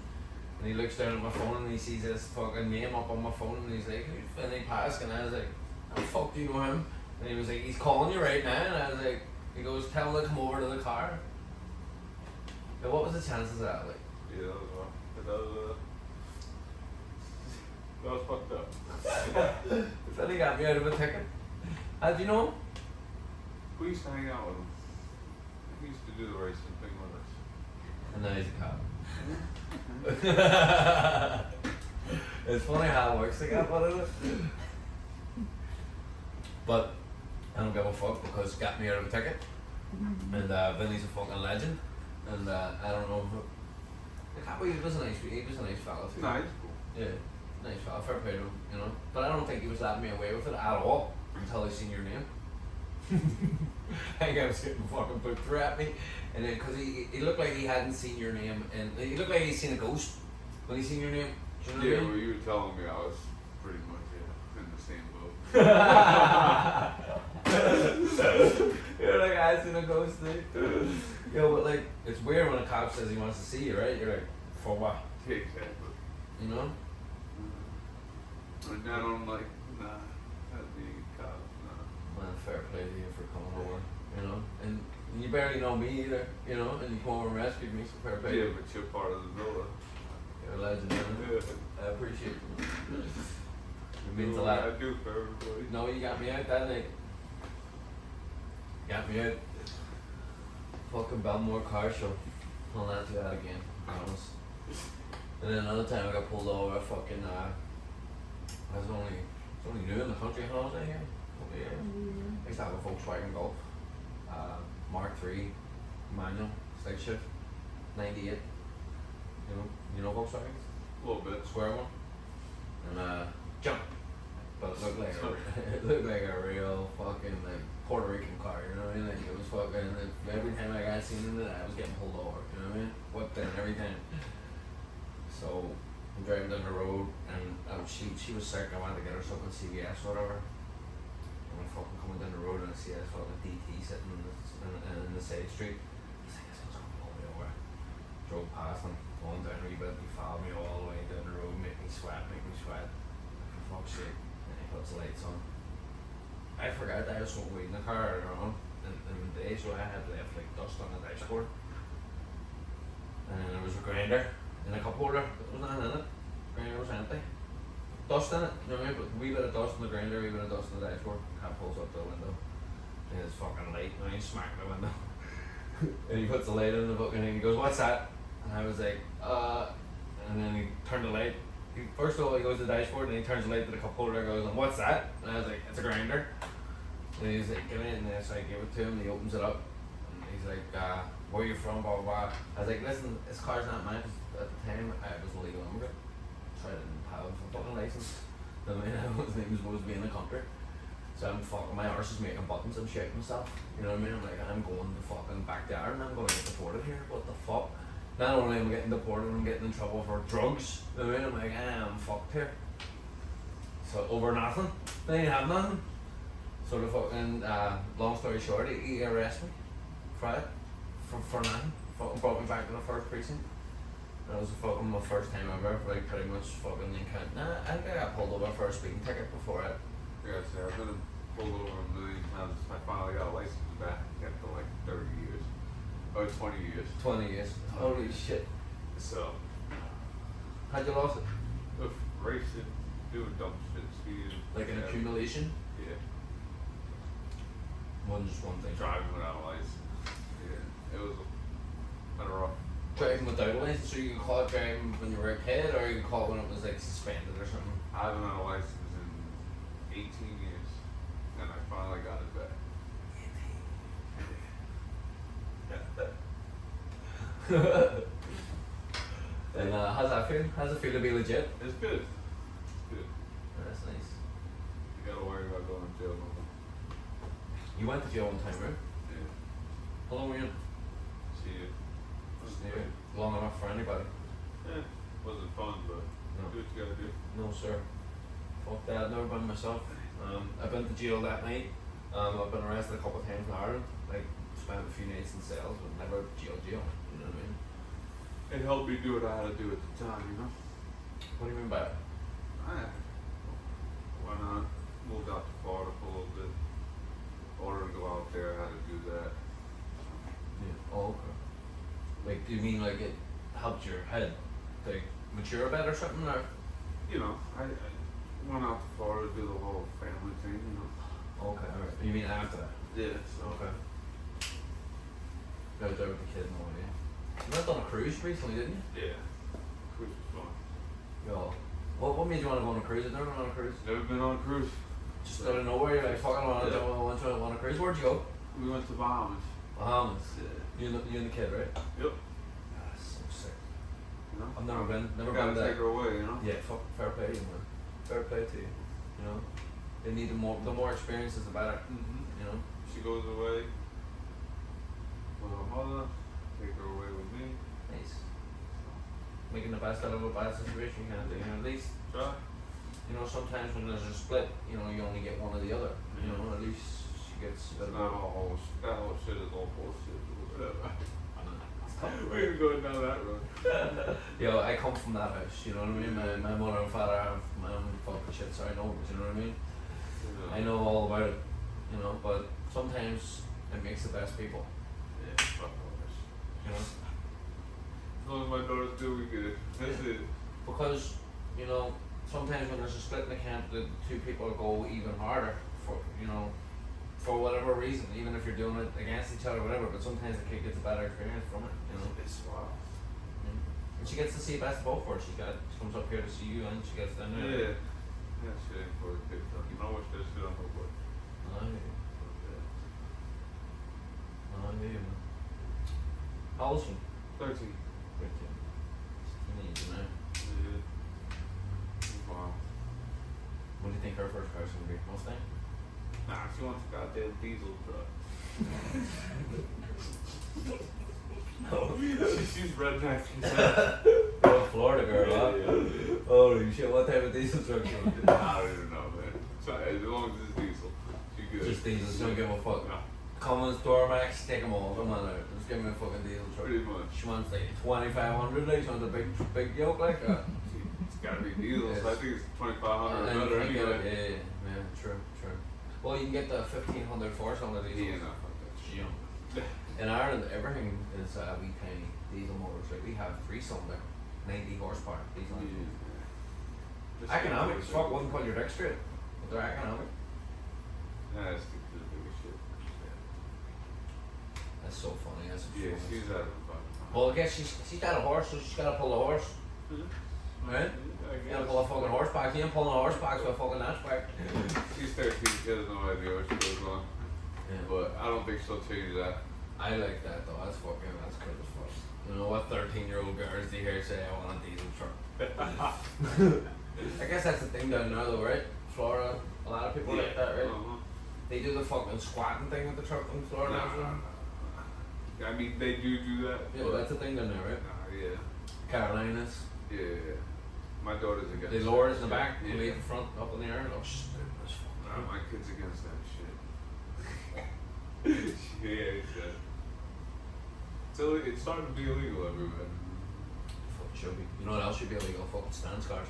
he looks down at my phone and he sees this fucking name up on my phone and he's like, who's Vinny Pask? And I was like, how the fuck do you know him? And he was like, he's calling you right now. And I was like, he goes, tell him to come over to the car. Now, what was the chances of that? Like, Yeah, that was fucked up. Vinny got me out of a ticket. How'd you know him? We used to hang out with him. He used to do the racing thing with us. And now he's a cop. It's funny how it works, like that, but it? But I don't give a fuck because it got me out of a ticket. And Vinny's a fucking legend. And I don't know who. The cop, he was a nice fella too. Nice. Yeah, nice fella, fair play to him, you know. But I don't think he was letting me away with it at all until I seen your name. I think I was getting fucking put through at me, and then because he looked like he hadn't seen your name, and he looked like he'd seen a ghost when he seen your name. Do you know Yeah, what I well, mean? you were telling me I was pretty much in the same boat. You're like, I seen a ghost too. Yo, but like, it's weird when a cop says he wants to see you, right? You're like, for what? Yeah, exactly. You know? And I don't like, nah, that'd be cop, nah. Man, fair play to you for coming over, you know? And you barely know me either, you know? And you come over and rescued me, so fair play. Yeah, but you're part of the villa. You're a legend, man. Yeah. I appreciate you. It means a Do lot. what I do for everybody. No, you got me out that night. Got me out. Fucking Belmore car show. I'll not do that again, I promise. And then another time I got pulled over, fucking, I was only new in the country when I was in here. Couple of years. I used to have a Volkswagen Golf. Mark III, manual, stick shift, 98. You know Volkswagens? A little bit. Square one. And jump. But it looked like it looked like a real fucking like Puerto Rican car, you know what I mean? Like it was fucking every time I got seen in it I was getting pulled over, you know what I mean? Whipped in every time. So I'm driving down the road and she was sick, I wanted to get her something CVS or whatever. And I'm fucking coming down the road and I see this fucking DT sitting in the side street. I was like, this one's coming all the way over. Drove past him, going down a wee bit, he followed me all the way down the road, make me sweat. For fuck's sake. And he puts the lights on. I forgot that I was smoking weed in the car earlier on in the day, so I had left like dust on the dashboard. And then there was a grinder in a cup holder, there was nothing in it. The grinder was empty. Dust in it, you know what I mean? But a wee bit of dust in the grinder, a wee bit of dust in the dashboard. Cat pulls up the window. And it's fucking light, and he's smacking the window. And he puts the light in the book and he goes, what's that? And I was like, and then he turned the light. First of all, he goes to the dashboard and he turns the light to the cup holder and goes, and what's that? And I was like, it's a grinder. And he's like, give me it. And then so I give it to him and he opens it up. And he's like, where are you from, blah, blah, blah. I was like, listen, this car's not mine. 'Cause at the time, I was a legal immigrant. So I didn't have a fucking license. I mean, I wasn't even supposed to be in the country. So I'm fucking, my arse is making buttons, I'm shaking myself. You know what I mean? I'm like, I'm going to fucking back to Ireland, I'm going to get deported here. What the fuck? Not only am I getting deported, I'm getting in trouble for drugs. You know what I mean? I'm like, I'm fucked here. So over nothing. They ain't have nothing. So the fucking long story short, he arrested me for it. For nothing. Fucking brought me back to the first precinct. That was fucking my first time ever, like pretty much fucking encountered. Nah, I think I got pulled over for a speeding ticket before it. Yeah, so I've been pulled over a million times. I finally got a license back after like 30 years. Or 20 years. 20 years. Holy shit. So, How'd you lost it? with racing, doing dumb shit, speeding. Like an yeah, accumulation? Yeah. One just one thing. Driving without a license. Yeah. It was a rough. Driving without a license, so you can call it driving when you were a kid, or you can call it when it was like suspended or something. I haven't had a license in 18 years. And I finally got it back. And how's that feel? How's it feel to be legit? It's good. It's good. That's nice. You gotta worry about going to jail no more. You went to jail one time, right? Yeah. How long were you in? See you. Yeah. Long enough for anybody. Yeah. Wasn't fun, but No. do what you gotta do. No, sir. Fuck that. I've never been myself. I've been to jail that night. I've been arrested a couple of times in Ireland. Like, spent a few nights in cells, but never jail. You know what I mean? It helped me do what I had to do at the time, you know? What do you mean by it? When I moved out to Florida for a little bit, in order to go out there, I had to do that. Yeah. Oh, okay. Like, do you mean like it helped your head, like, mature a bit or something, or? You know, I went out to Florida to do the whole family thing, you know? Okay, alright. You mean after that? Yeah, so. Okay. Go out there with the kid and all, yeah. You went on a cruise recently, didn't you? Yeah. Cruise was fun. Yo. What made you want to go on a cruise? I've never been on a cruise. Never been on a cruise. Just out of nowhere, you're like, fucking on Yeah. a cruise. Where'd you go? We went to Bahamas. Bahamas. Yeah. You and the kid, right? Yep. That's so sick. You know? I've never been Gotta there. take her away, you know? Yeah, fuck, fair play to you, man. Fair play to you. You know? They need the more experiences, the better. Mm-hmm. You know? She goes away with her mother, take her away with me. Nice. Making the best out of a bad situation, kind of thing. And at least, Try. you know, sometimes when there's a split, you know, you only get one or the other. You know, at least she gets a bit It's of not both. all that whole shit is all bullshit or whatever. It's tough. We ain't going down that road. Yo, I come from that house, you know what I mean? My mother and father have my own fucking shit, so I know, you know what I mean? I know all about it, you know, but sometimes it makes the best people, Yeah, fuck all that shit. you know? As long as my daughters do, we good. That's it. Because, you know, sometimes when there's a split in the camp, the two people go even harder for, you know, for whatever reason, even if you're doing it against each other or whatever, but sometimes the kid gets a better experience from it, you know? It's wild. And she gets to see best of both for her. She comes up here to see you and she gets down there. Yeah. That shit ain't for the kids. You know what that shit on her boy. I hear you. I hear you, man. How old is she? 13. Teenage, man. Yeah. Wow. What do you think her first car's gonna be? Mustang? Nah, she wants a goddamn diesel truck. No. She's redneck. She said. Oh, Florida girl, huh? Yeah. Holy shit, what type of diesel truck you want? I don't even know, man. So, as long as it's diesel, she good. Just diesel, she don't give a fuck. No, Cummins, Duramax, take them all. Come on out. Just give me a fucking diesel truck. pretty much. She wants like 2,500, like she wants a big yoke like that. It's gotta be diesel, so I Yes. think it's 2,500 And or you better can get anyway. it, yeah, true. Well, you can get the 1,500 force on the diesel. Yeah, no, fuck that shit. Yeah. In Ireland, everything is wee tiny diesel motors. Like we have 3-cylinder, 90 horsepower diesel engines. Yeah. Economic as fuck. Wouldn't put your dick straight, but they're economic. Nah, stick to the biggest shit. That's so funny. That's Yeah, so she's having fun. Well, I guess she's got a horse, so she's got to pull the horse, right? You gotta pull a fucking horse back. You ain't pulling a horse back with a fucking hatchback. She's 13, she has no idea what she goes on. Yeah. But I don't think she'll change that. I like that though. That's cool as fuck. You know what 13-year-old girls do you hear say, I want a diesel truck? I guess that's the thing down there though, right? Florida, a lot of people like that, right? Uh-huh. They do the fucking squatting thing with the truck in Florida. Nah, actually. nah, nah. You I mean, they do that. Yeah, but, that's the thing down there, right? yeah. Carolinas. Yeah. My daughter's against They lower it that in the shit. back, Yeah. leave the front up in the air. Oh, stupid as fuck. Nah, my kid's against that shit. Yeah, so it's starting to be illegal everywhere. Fucking should be. You know what else should be illegal? Fucking stance cars.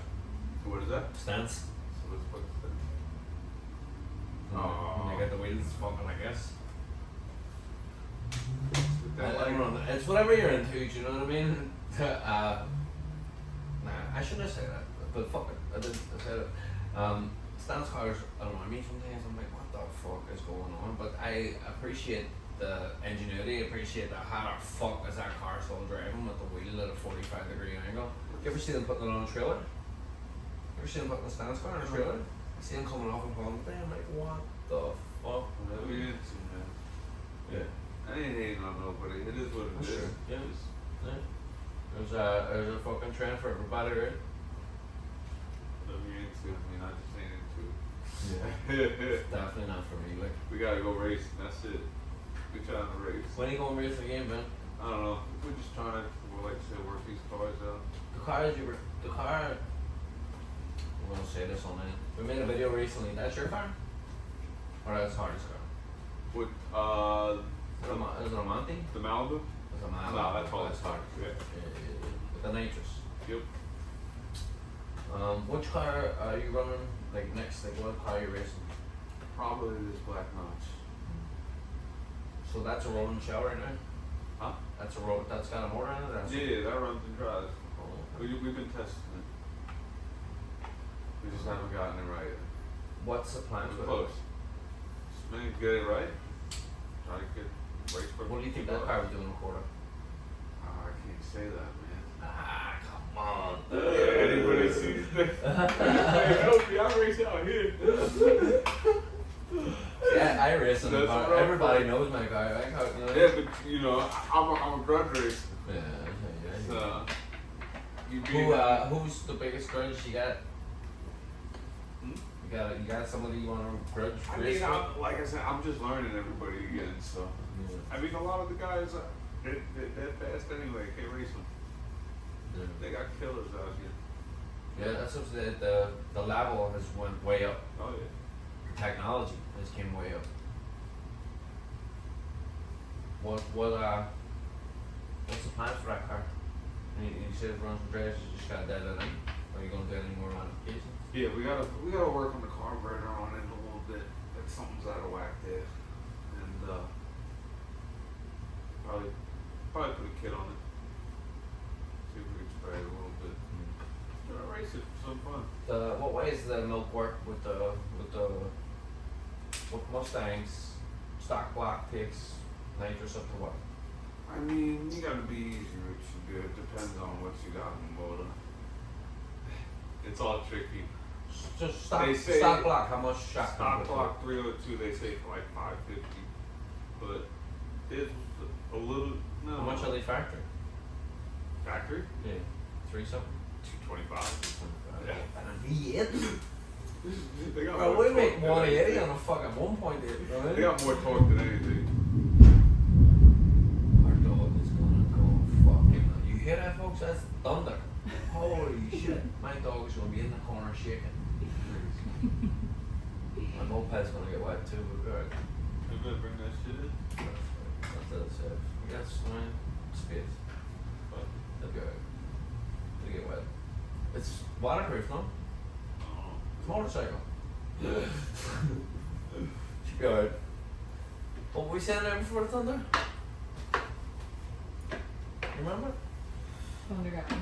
What is that? Stance. So what's that? When they get the wheels fucking, I guess. I don't know. It's whatever you're into, do you know what I mean? Nah, I shouldn't have said that, but fuck it, I did. I said it. Stance cars, I don't know. I mean, sometimes I'm like, what the fuck is going on? But I appreciate the ingenuity. Appreciate that. How the fuck is that car still driving with the wheel at a 45-degree angle? You ever see them putting it on a trailer? You ever see them putting a stance car on a trailer? I see them coming off and pulling it. I'm like, what the fuck? Whatever you're into, man. Yeah. I ain't hating on nobody. It is what it is. Sure. Yeah. Yeah. There's a fucking trend for everybody, right? Whatever you're into. I mean, I just ain't into it. Yeah. Definitely not for me. Like, We gotta go racing. That's it. We trying to race. when are you going to race the game, man? I don't know. We're just trying to, like I said, work these cars out. The car, I'm gonna say this on it. We made a video recently. That's your car? Or that's Hardy's car? What? Is it a Monty? The Malibu? It's a Malibu. No, that's all. That's Hardy's. Yeah. With the nitrous. Yep. Which car are you running? Like next, like what car are you racing? Probably this Black Notch. So that's a rolling shell right now? Huh? That's got a motor in it? That's Yeah, that runs and drives. Oh, We've been testing it. We just haven't gotten it right yet. what's the plan It's for it? close. Just maybe get it right. Try to get race for. What do you think that car would do in a quarter? I can't say that, man. Ah, come on. Yeah, anybody sees this? Hey, help me! I race out here. Yeah, I race in the That's car. right. Everybody knows my car. I got, you know. Yeah, but you know, I'm a grudge racer. Yeah. So, you Who's the biggest grudge you got? Hmm? You got somebody you want to grudge I race mean, with? like I said, I'm just learning everybody again. So, I mean, a lot of the guys, they're fast anyway. Can't race them. Yeah. They got killers out here. Yeah, that's what the level has went way up. Oh yeah. The technology has came way up. What's the plan for that car? You said it runs and drives. You just got that in. Are you going to do any more modifications? Yeah, we gotta work on the carburetor on it a little bit. Like something's out of whack there, and probably put a kit on it. See if we can spray it a little bit. Gonna race it for some fun. What way does the milk work with Mustangs? Stock block takes nitrous up to what? I mean, you gotta be easy, Rich, and good. Depends on what you got in the motor. It's all tricky. Just They say- stock block. How much shot? Stock block 302, they say for like 550, but there's a little. No. How much are they factory? Factory? Yeah, 3 something. 225. Yeah. And a V8. They got Bro, more we make torque than 180 anything. on a fucking 1.8. They got more torque than anything. Our dog is gonna go fucking. You hear that, folks? That's thunder. Holy shit! My dog is gonna be in the corner shaking. My moped's gonna get wet too. But good. You better bring that shit in. That's it. We got some space. But, They'll be alright. They get wet. It's waterproof, no? It's a motorcycle. Should be alright. What were we saying there before the thunder? Remember? Thunder got me.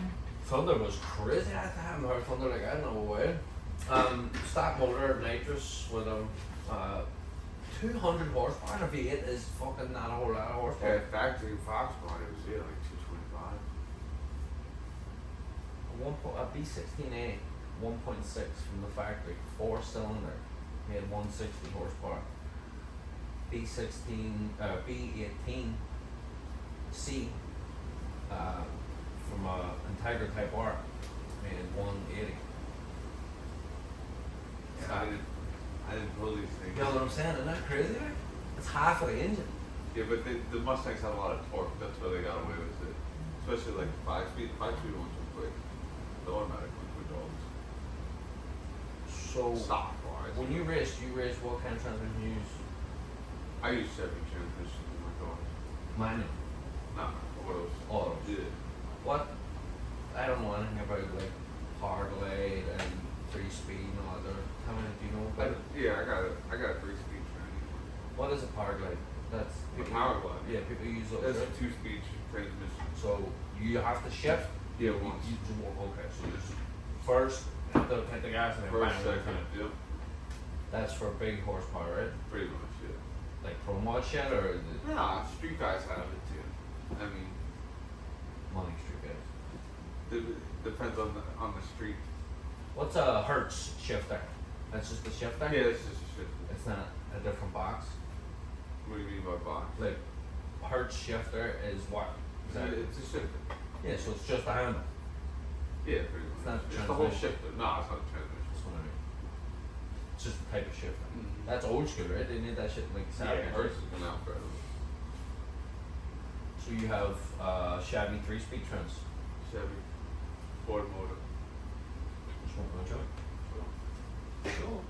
Thunder was crazy. I haven't heard thunder like that in a while. Stock motor, nitrous with a 200 horsepower and a V8 is fucking not a whole lot of horsepower. yeah, factory Foxconn, it was like 225. A B16A 1.6 from the factory, 4-cylinder, made 160 horsepower. B18C from Integra Type R made 180. Yeah, I didn't pull these things. You know what I'm saying? Isn't that crazy? Like? It's half of the engine. Yeah, but the Mustangs have a lot of torque. That's why they got away with it. Especially like the 5-speed. The 5-speed ones are quick. The automatic ones were dogs. So Stock wise. when you race what kind of transmission you use? I use Chevy transmission in my cars. Manual. Nah, autos. Autos. Yeah. What? I don't know anything about like power delayed and 3-speed and all that. How many do you know about it? Yeah, I got a 3-speed transmission. What is a power glide? That's A power glide? Yeah, people use those. That's a Right? 2-speed transmission. So you have to shift. Yeah, You, once. you just walk. Okay, so just first hit the gas and then First, bang. second, yep. That's for big horsepower, right? Pretty much, yeah. Like pro mod shit or is it Nah, street guys have it too. I mean, money street guys? depends on the street. What's a Hertz shifter? That's just a shifter. Yeah, it's just a shift. It's not a different box. What do you mean by box? Like Hertz shifter is what? Is that, It's a shifter. yeah, so it's just a handle. Yeah, pretty much. It's not It's the whole transmission. shifter. No, it's not a transmission. That's what I mean. It's just a type of shifter. Mhm. That's old school, right? They need that shit like Yeah, Hertz has been out forever. So you have Chevy 3-speed trans. Chevy, Ford motor. Just want my job. Sure.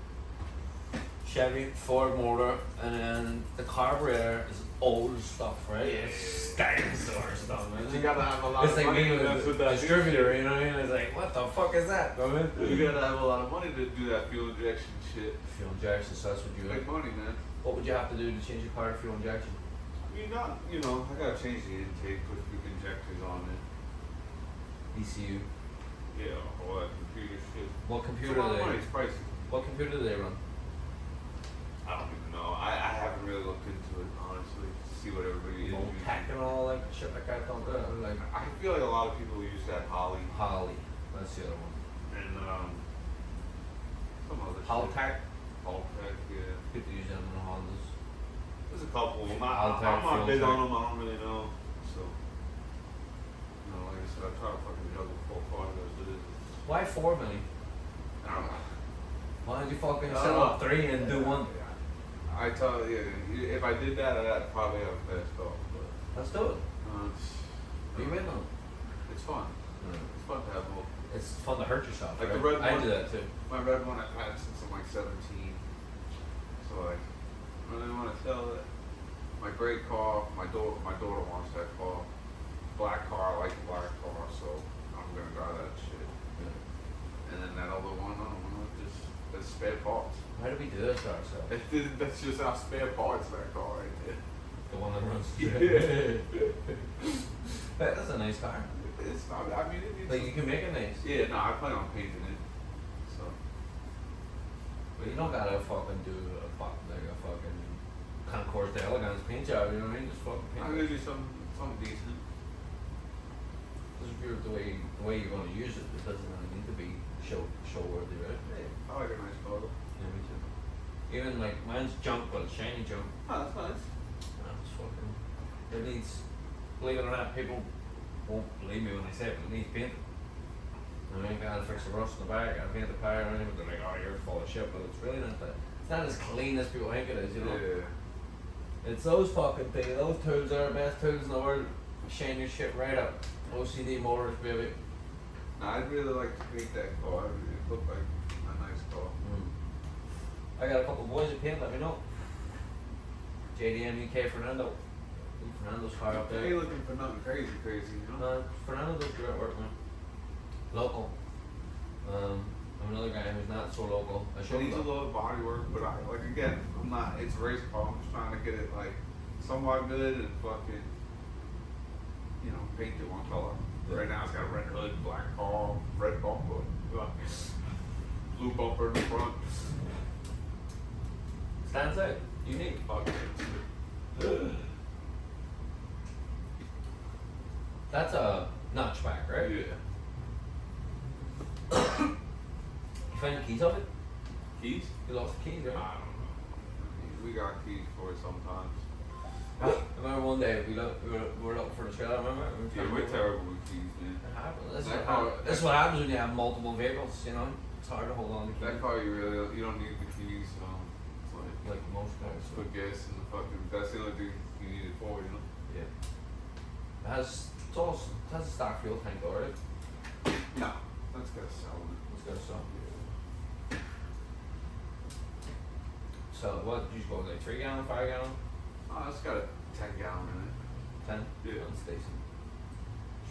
Chevy, Ford motor, and then the carburetor is old stuff, right? Yeah. It's dinosaur stuff, man. You gotta have a lot It's of like money being to mess a with that distributor, you know what I mean? It's like, what the fuck is that? You know what I mean? You gotta have a lot of money to do that fuel injection shit. Fuel injection, so that's what you Big money, man. What would you have to do to change your car to fuel injection? You know, I gotta change the intake, put injectors on it. ECU. Yeah, all that computer shit. What It's a computer lot do of money, they? it's pricey. What computer do they run? I don't even know. I haven't really looked into it, honestly, to see what everybody is using. Tech and all like shit like that. Don't do it. Like I feel like a lot of people use that Holly Holly. That's the other one. and some other Haltech. shit. Haltech, yeah. People use them in the Hondas. There's a couple. I'm Haltech, not big Fueltech. on them. I don't really know. So, you know, like I said, I try to fucking juggle 4 cars as it is. Why 4 million? I don't know. Why don't you fucking I set don't up 3 and do one? I tell you, if I did that, I'd probably have a fast dog. But Let's do it. Be with them. it's fun. It's fun to have both. It's fun to hurt yourself. Like right? the red I one. do that too. My red one I've had since I'm like 17. So like, I really want to sell it. My gray car, my daughter wants that car. Black car, I like the black car, so I'm gonna drive that shit. And then that other one, I don't know, that's spare parts. Why do we do this to ourselves? That's just our spare parts, that car right there. The one that runs. Yeah. That's a nice car. It's not, I mean, it needs Like you can make it nice. yeah, no, I plan on painting it. So, But you don't gotta fucking do a fucking concourse de elegance paint job, you know what I mean? Just fucking I'm paint gonna it. do something decent. Just if you're the way you're gonna use it, it doesn't really need to be show worthy, right? I like a nice car. Yeah, me too. Even like mine's junk, but it's shiny junk. Oh, that's nice. It's fucking. It needs. Believe it or not, people won't believe me when I say it, but it needs painting. I mean, gotta fix the rust in the back, gotta paint the tire on it, but they're like, oh, you're full of shit, but it's really not that. It's not as clean as people think it is, you know? Yeah. It's those fucking things, those tools are the best tools in the world. Shine your shit right up. OCD Motors, baby. No, I'd really like to paint that car. It looked like a nice car. I got a couple boys that paint, let me know. JDM UK Fernando. Fernando's car up They there. ain't looking for nothing crazy, you know? Fernando does great work, man. Local. I'm another guy who's not so local. I It should needs a little body work, but again, I'm not, it's a race car. I'm just trying to get it like somewhat good and fucking, you know, paint it one color. Yeah. Right now it's got a red hood, black car, red bumper, blue bumper in the front. Stands out. Unique. Fucking, That's a notchback, right? yeah. You find the keys of it? Keys? You lost the keys, I right? don't know. We got keys for it sometimes. I remember one day we were looking for the trailer, remember? We were Yeah, trying to we're get- terrible with keys, man. It happens. This is That what car- happens. This is what happens when you have multiple vehicles, you know? It's hard to hold on to That keys. car, you don't need the keys. It's like Like most cars. put gas in the fucking. That's the only thing you you need it for, you know. Yeah. It has a stock fuel tank already. No, that's got to sell it. It's got some. So what? You just go like 3 gallon, 5 gallon, Oh, it's got a 10-gallon in it. 10. Yeah. That's decent.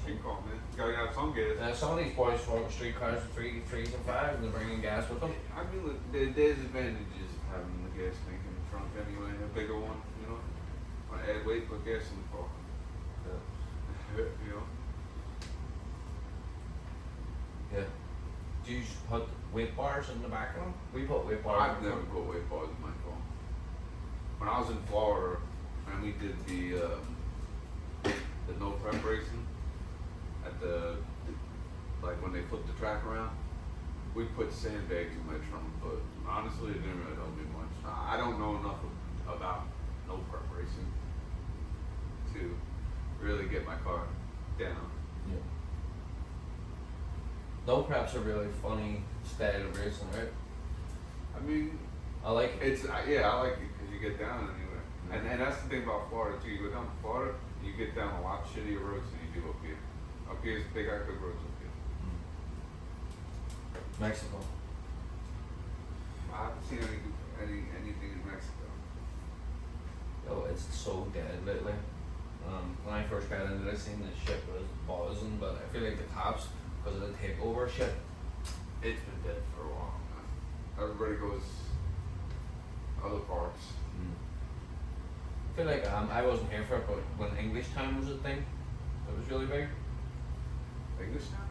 Street car, man. You gotta have some gas. Some of these boys for street cars with 3s and 5s, and they're bringing gas with them. I mean, look, there's advantages of having the gas tank in the trunk anyway, a bigger one, you know. Want to add weight, put gas in the car. You know. Yeah. Do you just put weight bars in the back of them? We put weight bars. I've never put weight bars in my car. When I was in Florida and we did the no prep racing at like when they flipped the track around, we put sandbags in my trunk, but honestly it didn't really help me much. I don't know enough about no prep racing to really get my car down. Yeah. No preps are really funny style of racing, right? I mean, I like it. it's I like it because you get down anyway. And that's the thing about Florida too. You go down to Florida, you get down a lot shittier roads than you do up here. Up here, they got good roads up here. Mexico. I haven't seen anything in Mexico. Yo, it's so dead lately. When I first got into this thing, this shit was buzzing, but I feel like the cops, because of the takeover shit, it's been dead for a while. Everybody goes other parts. I feel like I wasn't here for it, but when English time was a thing, it was really big. English now?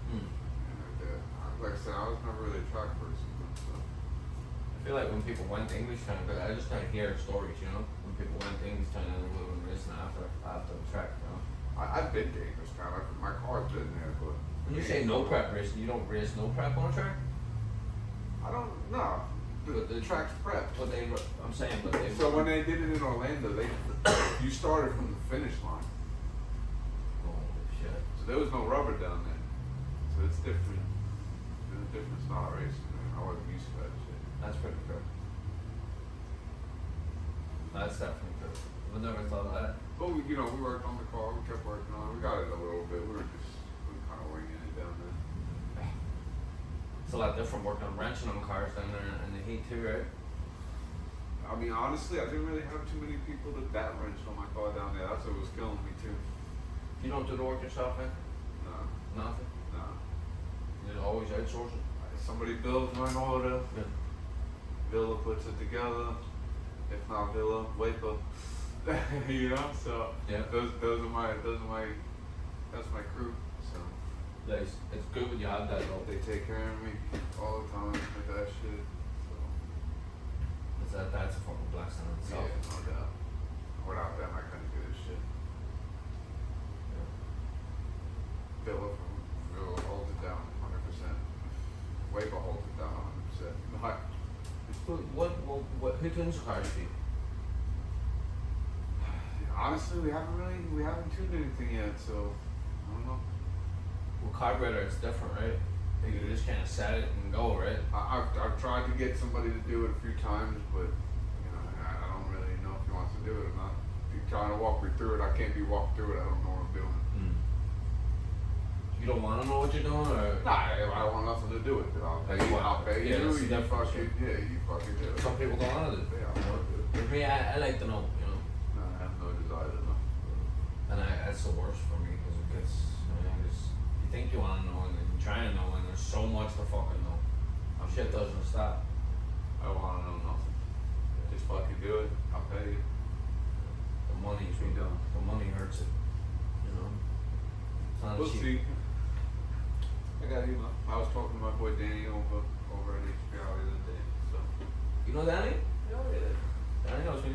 Like I said, I was never really a track person. So. I feel like when people went to English time, but I just kind of hear stories, you know, when people went to English time and they would have been racing after the track, you know. I've been to English town. My car's been there, but When you say no prep racing, you don't race no prep on a track? I don't know. But the track's prepped. But I'm saying, but they. So when they did it in Orlando, you started from the finish line. Holy shit. So there was no rubber down there. So it's different. It's a different style of racing. I wasn't used to that shit. That's pretty cool. That's definitely cool. I never thought of that. But we worked on the car. We kept working on it. We got it a little bit. We were kind of winging it down there. It's a lot different working on wrenching on cars down there in the heat too, right? I mean, honestly, I didn't really have too many people that wrenched on my car down there. That's what was killing me too. You don't do the work yourself, eh? No, Nothing. no. You always outsource it. Somebody builds my order. Yeah. Villa puts it together. If not Villa, Waco. You know, so Yeah. those are my that's my crew. So It's good when you have that though. they take care of me all the time with that shit. So That's a fucking blessing in yeah, itself. no doubt. Without them, I couldn't do this shit. Villa holds it down 100%. Waco holds it down 100%. What who tunes the cars for you? Honestly, we haven't tuned anything yet, so I don't know. Well, carburetor it's different, right? You just kind of set it and go, right? I've tried to get somebody to do it a few times, but I don't really know if he wants to do it or not. He's trying to walk me through it. I can't be walked through it. I don't know what I'm doing. You don't want to know what you're doing, or Nah, I don't want nothing to do with it. I'll pay Yeah, you. it's You different fucking do it. some people don't want to do. Yeah, I want to do it. For me, I like to know, you know. No, I have no desire to know. And that's the worst for me because it gets, you think you want to know and then you try to know and there's so much to fucking know. Shit doesn't stop. I don't want to know nothing. Just fucking do it. I'll pay you. The money's We don't. The money hurts it. You know. It's not We'll cheap. see. I got you. I was talking to my boy Danny over at HBR the other day. So You know Danny? hell yeah. Danny knows me.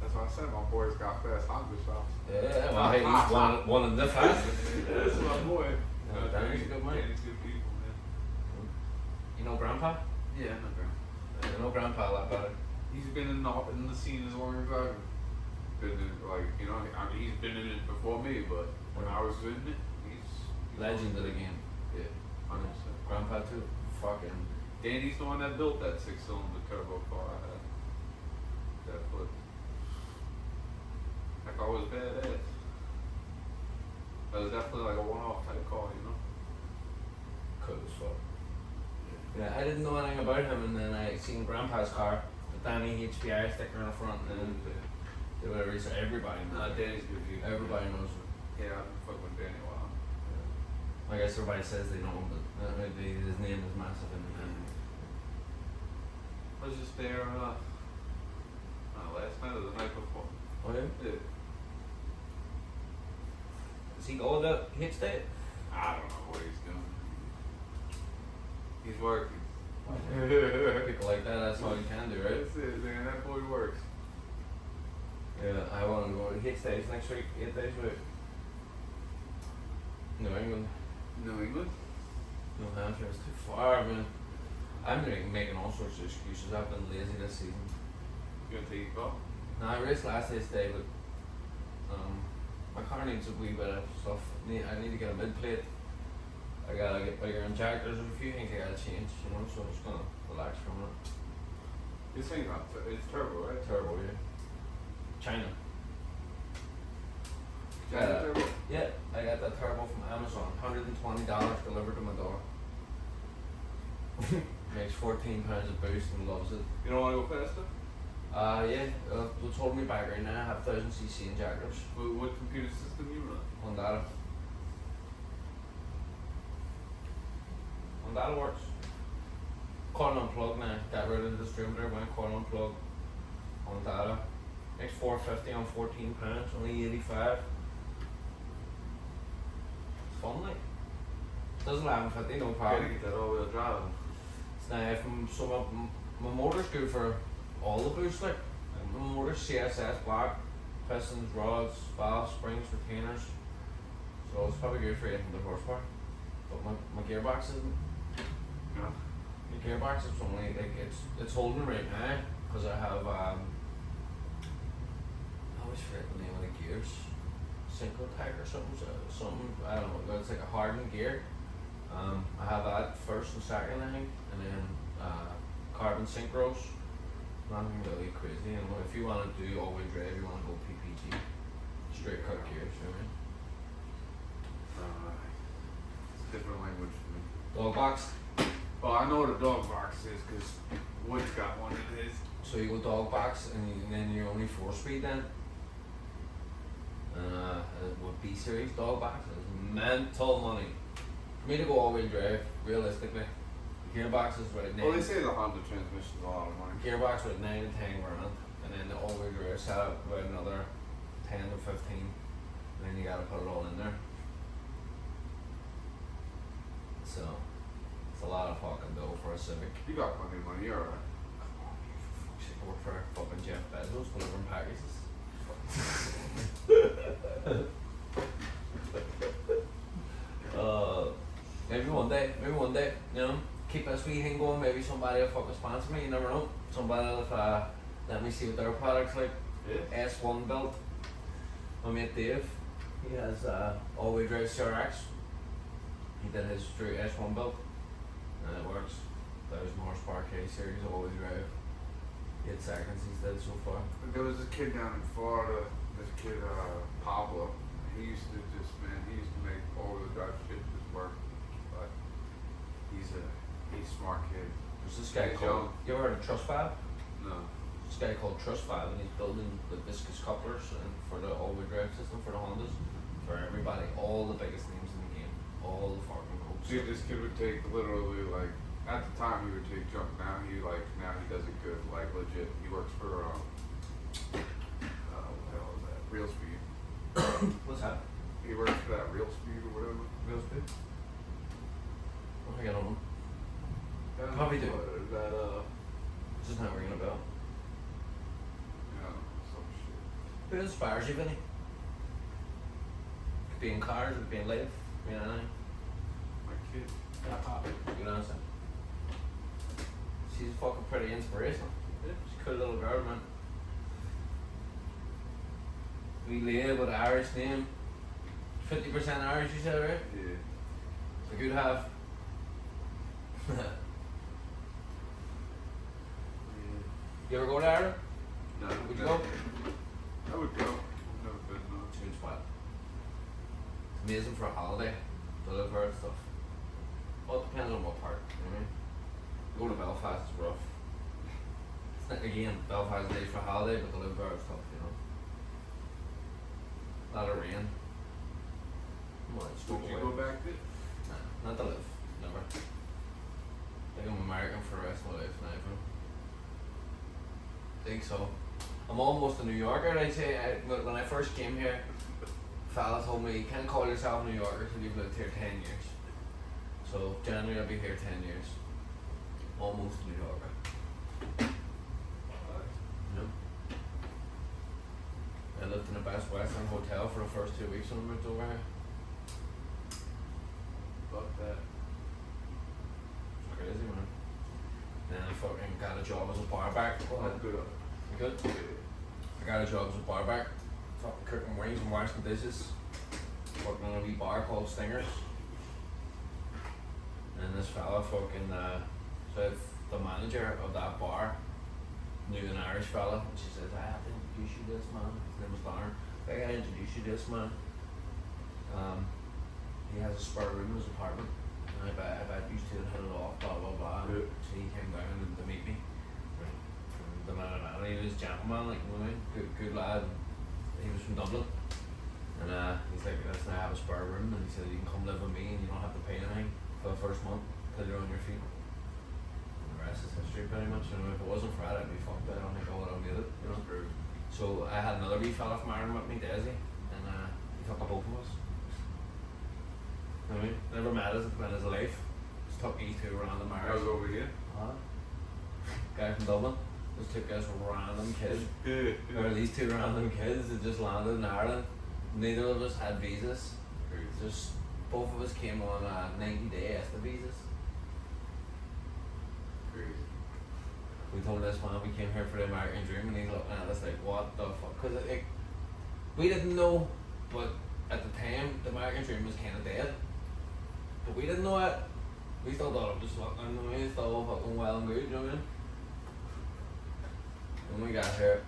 That's what I said. My boy's got fast Honda shops. Yeah, well, hey, he's one of the fastest. That's my boy. Yeah, Danny's a good man. Danny's good people, man. You know Grandpa? Yeah, no doubt. I know Grandpa a lot better. He's been in the scene as long as I've been in. Like, I mean, he's been in it before me, but when I was in it, he's Legend of the game. Yeah, 100%. Grandpa too. Fucking. Danny's the one that built that 6-cylinder turbo car I had. That flip. I That car was badass. That was definitely like a one-off type car, you know? Cool as fuck. Yeah, I didn't know anything about him, and then I seen Grandpa's car, the Danny HBI sticker on the front, and then they were research. Everybody knows. Danny's good dude. Everybody knows him. Yeah, I've been fucking with Danny a while. I guess everybody says they know him, but his name is massive in the game. I was just there last night or the night before. Oh yeah? Yeah. Does he go to hit state? I don't know what he's doing. He's working. People like that, that's all you can do, right? That's it, man. That boy works. Yeah, I want to go to hit states next week, 8 days with New England. New England? New Hampshire is too far, man. I'm making all sorts of excuses. I've been lazy this season. You gonna take a golf? No, I raced last day's day, but my car needs a wee bit of stuff. I need to get a mid plate. I gotta get bigger injectors. There's a few things I gotta change, you know, so I'm just gonna relax from it. This thing's not, it's turbo, right? Turbo, yeah. China. Giant turbo? Yeah, I got that turbo from Amazon. $120 delivered to my door. Makes 14 pounds of boost and loves it. You don't wanna go faster? Yeah, what's holding me back right now? I have 1000cc injectors. What computer system you run? Honda. Honda works. Coil unplug now. Got rid of the distributor, went coil unplug. Honda. Makes 450 on 14 pounds, only 85. It's fun, like. Does 1150, no Gotta problem. get that all-wheel drive. It's now from my motor's good for all the boosts, like my motor's CSS black, pistons, rods, valves, springs, retainers. So it's probably good for 800 horsepower. But my gearbox isn't. Yeah. The gearbox is only like it's holding right now because I have I always forget the name of the gears. Syncrotech or something. I don't know. It's like a hardened gear. I have that first and second, I think, and then carbon synchros. Nothing really crazy. And if you want to do all-wheel drive, you want to go PPG, straight cut gears. You know what I mean? It's a different language for me. Dog box. Well, I know what a dog box is because Wood's got one of his. So you go dog box, and then you're only 4-speed then. With B series dog box is mental money. For me to go all-wheel drive, realistically, gearbox is right now. Well, they say the Honda transmission's a lot of money. Gearbox with 9 to 10 grand, and then the all-wheel drive setup with another 10 to 15, and then you gotta put it all in there. So it's a lot of fucking dough for a Civic. You got plenty of money, you're alright. I work for fucking Jeff Bezos delivering packages. Maybe one day, you know, keep a sweet thing going. Maybe somebody will fucking sponsor me. You never know. Somebody will let me see what their products like. Yeah. S1 built. My mate Dave, he has all-wheel drive CRX. He did his straight S1 build, and it works. 1000 horsepower K series all-wheel drive. 8 seconds he's did so far. There was a kid down in Florida, this kid, Pablo. He used to make all-wheel drive shit just work. But he's a smart kid. There's this guy He's called, young. you ever heard of Trust Fab? No. This guy called Trust Fab, and he's building the viscous couplers and for the all-wheel drive system for the Hondas. For everybody, all the biggest names in the game. All the fucking groups. See, this kid would take literally like, at the time he would take junk. Now he does it good, like legit. He works for what the hell is that? Real Speed. What's that? He works for that Real Speed or whatever. Real speed? What do I got on him? That- Probably do. That It's just not ringing a bell. yeah, some shit. Who inspires you, Vinny? Could be in cars, could be in life, you know what I mean? My kid. Yeah, pop. You know what I'm saying? She's fucking pretty inspirational. She's a cool little girl, man. We live with an Irish name. 50% Irish, you said, right? Yeah. So good to have. You ever go to Ireland? No. Would you go? I would go. I've never amazing for a holiday to live there and stuff. Well, it depends on what part, you know what I mean? Go to Belfast is rough. It's not, again, Belfast is nice for a holiday, but to live there is tough, you know. A lot of rain. Well, it's Would you go back there? Nah, not to live, never. I think I'm American for the rest of my life now, bro. Think so. I'm almost a New Yorker, I'd say. When I first came here, fella told me, you can't call yourself a New Yorker till you've lived here 10 years. So, January I'll be here 10 years. Almost a New Yorker. Yep. I lived in the Best Western Hotel for the first 2 weeks when I moved over here. Fuck that. Crazy, man. Then I fucking got a job as a barback. Oh, good on it. You good? I got a job as a barback. Fucking cooking wings and washing dishes. Working on a wee bar called Stingers. And this fella fucking, so if the manager of that bar knew an Irish fella, and she said, I have to introduce you to this man. His name was Darren. I gotta introduce you to this man. He has a spare room in his apartment. And I bet you two hit it off, blah blah blah. Yeah. So he came down to meet me. And he was a gentleman, like, you know what I mean? Good lad. He was from Dublin. And he's like, listen, I have a spare room, and he said, you can come live with me and you don't have to pay anything for the first month till you're on your feet. And the rest is history pretty much. You know, if it wasn't for that, I'd be fucked. I don't think I would have made it, you know. So I had another wee fella from Ireland with me, Desi, and he took the both of us. You know what I mean? Never met us in his life. Just took these two random I Irish. was over here. Guy from Dublin. Just took us random kids. Or these two random kids that just landed in Ireland. Neither of us had visas. Just both of us came on 90-day ESTA visas. Crazy. We told this man we came here for the American dream, and he's looking at us like, what the fuck? Because we didn't know, but at the time the American dream was kind of dead. But we didn't know it. We still thought it was fucking, we still fucking well and good, you know what I mean? When we got here,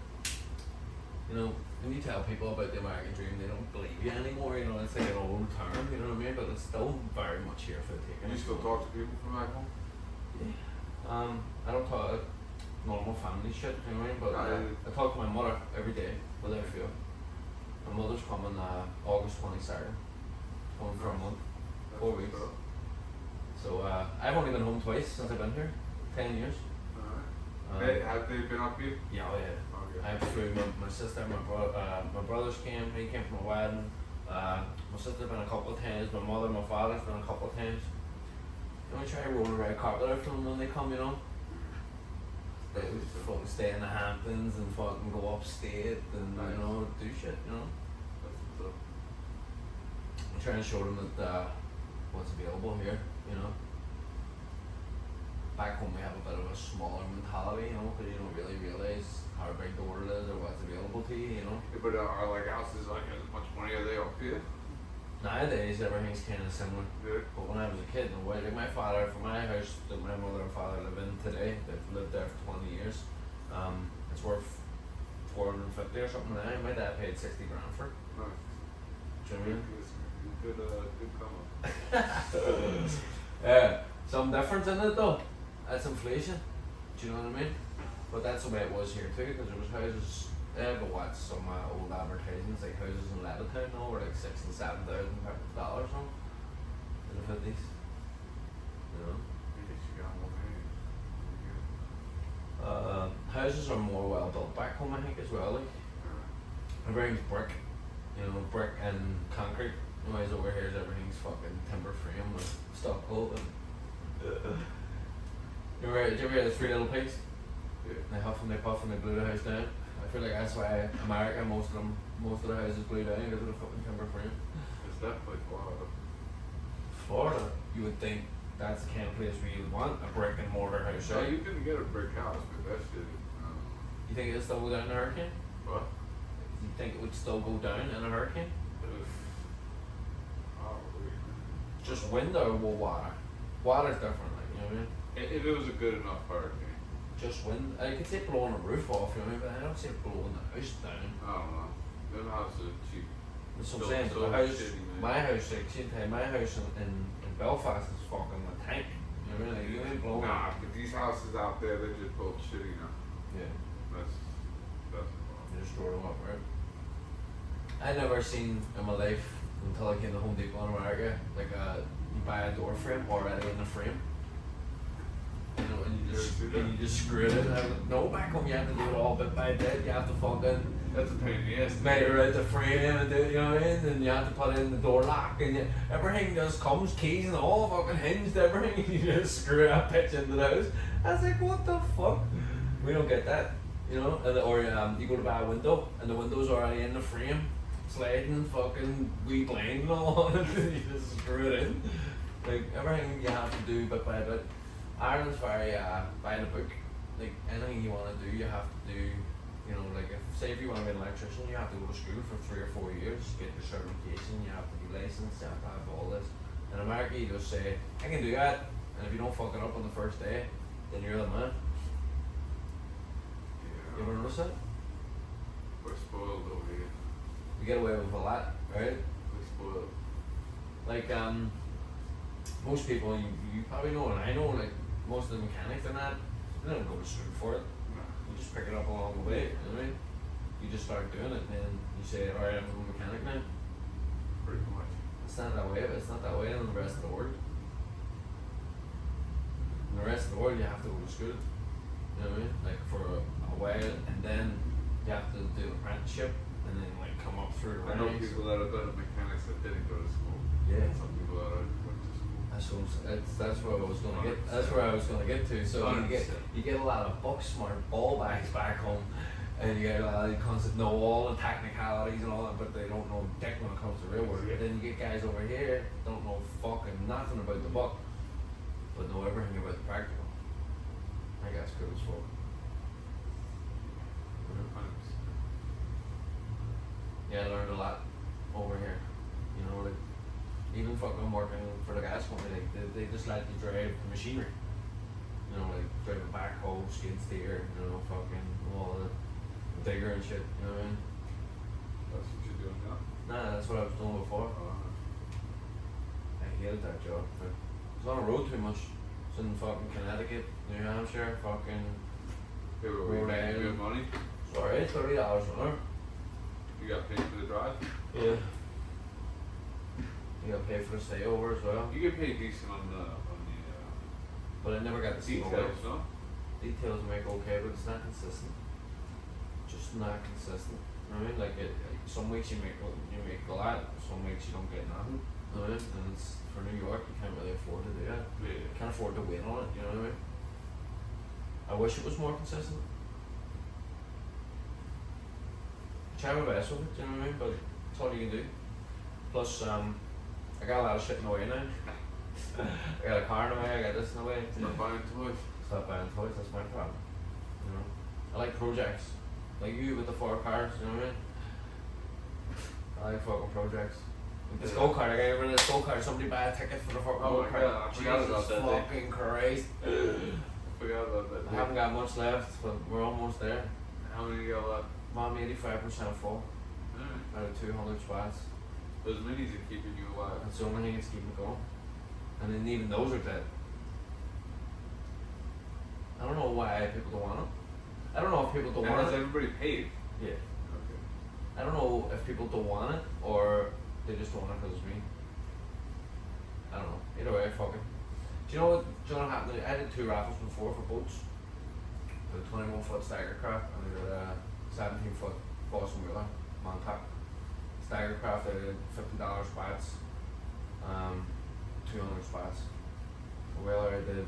you know, when you tell people about the American dream, they don't believe you anymore, you know, it's like an old term, you know what I mean? But it's still very much here for the taking. You still talk to people from back home? I don't talk normal family shit, you know what I mean? But I talk to my mother every day, without fail. My mother's coming August 22nd, coming for a month, 4 weeks. So I've only been home twice since I've been here, 10 years. Have they been up here? Yeah, oh yeah. Okay. I flew my sister, my brothers came, he came from a wedding. My sister's been a couple of times, my mother, my father's been a couple of times. You know, we try to roll the red carpet out for them when they come, you know. They fucking stay in the Hamptons and fucking go upstate and, you know, do shit, you know. I'm trying to show them that what's available here, you know. Back home we have a bit of a smaller mentality, you know, because you don't really realise how big the world is or what's available to you, you know. Yeah, but are like houses like as much money are they up here? Nowadays everything's kind of similar. Yeah. But when I was a kid, no way. Like my father, for my house that my mother and father live in today, they've lived there for 20 years. It's worth 450 or something now. My dad paid 60 grand for it. Nice. Do you know what I mean? Good come up. Some difference in it though. That's inflation. Do you know what I mean? But that's the way it was here too, because there was houses. I ever watched some old advertisements, like houses in Levittown now were like $6,000 and $7,000 in the 50s. You know? Houses are more well built back home, I think, as well. Like everything's brick, you know, brick and concrete. Whereas over here, everything's fucking timber frame and stucco. You ever hear the Three Little Pigs? Yeah. They huff and they puff and they glue the house down. I feel like that's why America, most of the houses glue down because of the fucking timber frame. It's definitely Florida. Florida, you would think that's the kind of place where you would want a brick and mortar house, Yeah, right? you can get a brick house, but that shit. You think it'd still go down in a hurricane? What? You think it would still go down in a hurricane? Probably. Just wind or water? Water's different, like, you know what I mean? If it was a good enough hurricane. Just wind. I could say blowing a roof off, you know what I mean? But I don't see it blowing the house down. I don't know. Them houses are cheap. That's what I'm So- saying. so But the house, shitty, man. my house, like, same time, my house in Belfast is fucking a tank. You know what I mean? Like, you ain't blowing. Nah, but these houses out there, they're just built shitty now. Yeah, That's the problem. you just store them up, right? I never seen in my life until I came to Home Depot in America, like you buy a door frame already in the frame. You know, and you just screw it in. No, back home you have to do it all bit by bit. You have to fucking That's a pain in the ass. measure out the frame and do, you know what I mean? And you have to put in the door lock and everything just comes, keys and all fucking hinged, everything. You just screw a pitch into the house. I was like, what the fuck? We don't get that, you know? And, or you go to buy a window and the window's already in the frame, sliding, fucking wee blind and all on it. You just screw it in. Like everything you have to do bit by bit. Ireland's very by the book. Like anything you want to do, you have to do. You know, like say if you want to be an electrician, you have to go to school for 3 or 4 years, get your certification. You have to be licensed. You have to have all this. In America, you just say, "I can do that," and if you don't fuck it up on the first day, then you're the man. You ever Yeah. notice that? We're spoiled over here. You get away with a lot, right? We're spoiled. Like most people, you probably know, and I know, like most of the mechanics and that, they don't go to school for it. Nah. You just pick it up along the way, you know what I mean? You just start doing it, and then you say, alright, I'm a mechanic now. Pretty much. It's not that way, but it's not that way in the rest of the world. In the rest of the world, you have to go to school, you know what I mean? Like for a while, and then you have to do an apprenticeship, and then like come up through the I know ranks. people that are better mechanics that didn't go to school. Yeah. Some people that went to school. That's where I was gonna get. That's where I was gonna get to. So you get a lot of book smart ball bags back home, and you get a lot of concept know all the technicalities and all that, but they don't know dick when it comes to real work. Yeah. Then you get guys over here don't know fucking nothing about the book, but know everything about the practical. I think that's good as fuck. You know? 100%. Yeah, I learned a lot over here. You know, like even fucking working for the gas company, like they just let you drive the machinery. You know, like drive a backhoe, skid steer, you know, fucking all the digger and shit. You know what I mean? That's what you're doing now? Nah, that's what I was doing before. I hated that job. But I was on the road too much. It's in fucking Connecticut, New Hampshire, fucking. They were Rhode making good Island. money. Sorry, $30 an hour. You got paid for the drive. Yeah. You gotta pay for the stay over as well. You get paid decent on the But I never got to see details, no? Details make okay, but it's not consistent. Just not consistent. You know what I mean? Like some weeks you make a lot, some weeks you don't get nothing. You know what I mean? And it's for New York, you can't really afford to do that. Yeah. You can't afford to wait on it. You know what I mean? I wish it was more consistent. Try my best with it. You know what I mean? But it's all you can do. Plus, I got a lot of shit in the way now. I got a car in the way. I got this in the way. Stop buying toys. Stop buying toys, that's my problem. You know? I like projects. Like you with the 4 cars, you know what I mean? I like fucking projects. Like this go-kart, I got rid of this go-kart, somebody buy a ticket for the fucking Oh my go-kart. God, I forgot Jesus about that thing. fucking Christ. I forgot about that. I haven't got much left, but we're almost there. How many you got left? I'm 85% full, Alright. out of 200 spots. Those minis are keeping you alive. That's the only thing that's keeping it going. And then even those are dead. I don't know why people don't want them. I don't know if people don't And want has it. everybody paid? Yeah. Okay. I don't know if people don't want it or they just don't want it because it's me. I don't know. Either way, fuck it. Do you know what? Do you know what happened? I did 2 raffles before for boats. The 21-foot Stagger Craft and I did a 17-foot Boston Wheeler Montauk. Stagger Craft, I did $50 spots, 200 spots. The Wheeler, I did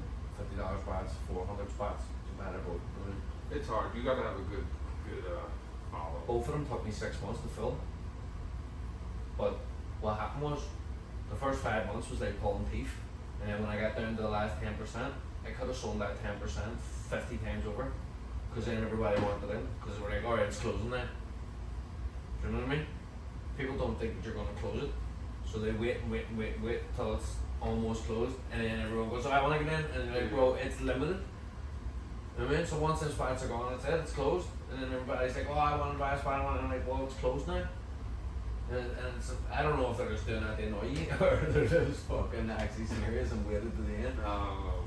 $50 spots, 400 spots. It's a better boat. You know what I mean? It's hard. You gotta have a good follow. Both of them took me 6 months to fill. But what happened was, the first 5 months was like pulling teeth. And then when I got down to the last 10%, I could have sold that 10% 50 times over. Because then everybody wanted in. Because they were like, alright, it's closing now. Do you know what I mean? People don't think that you're going to close it. So they wait till it's almost closed. And then everyone goes, oh, I want to get in. And they're like, bro, it's limited. You know what I mean? So once them spots are gone, that's it, it's closed. And then everybody's like, oh, I want to buy a spot, and I'm like, well, it's closed now. And it's, I don't know if they're just doing that to annoy you or they're just fucking actually serious and waited to the end.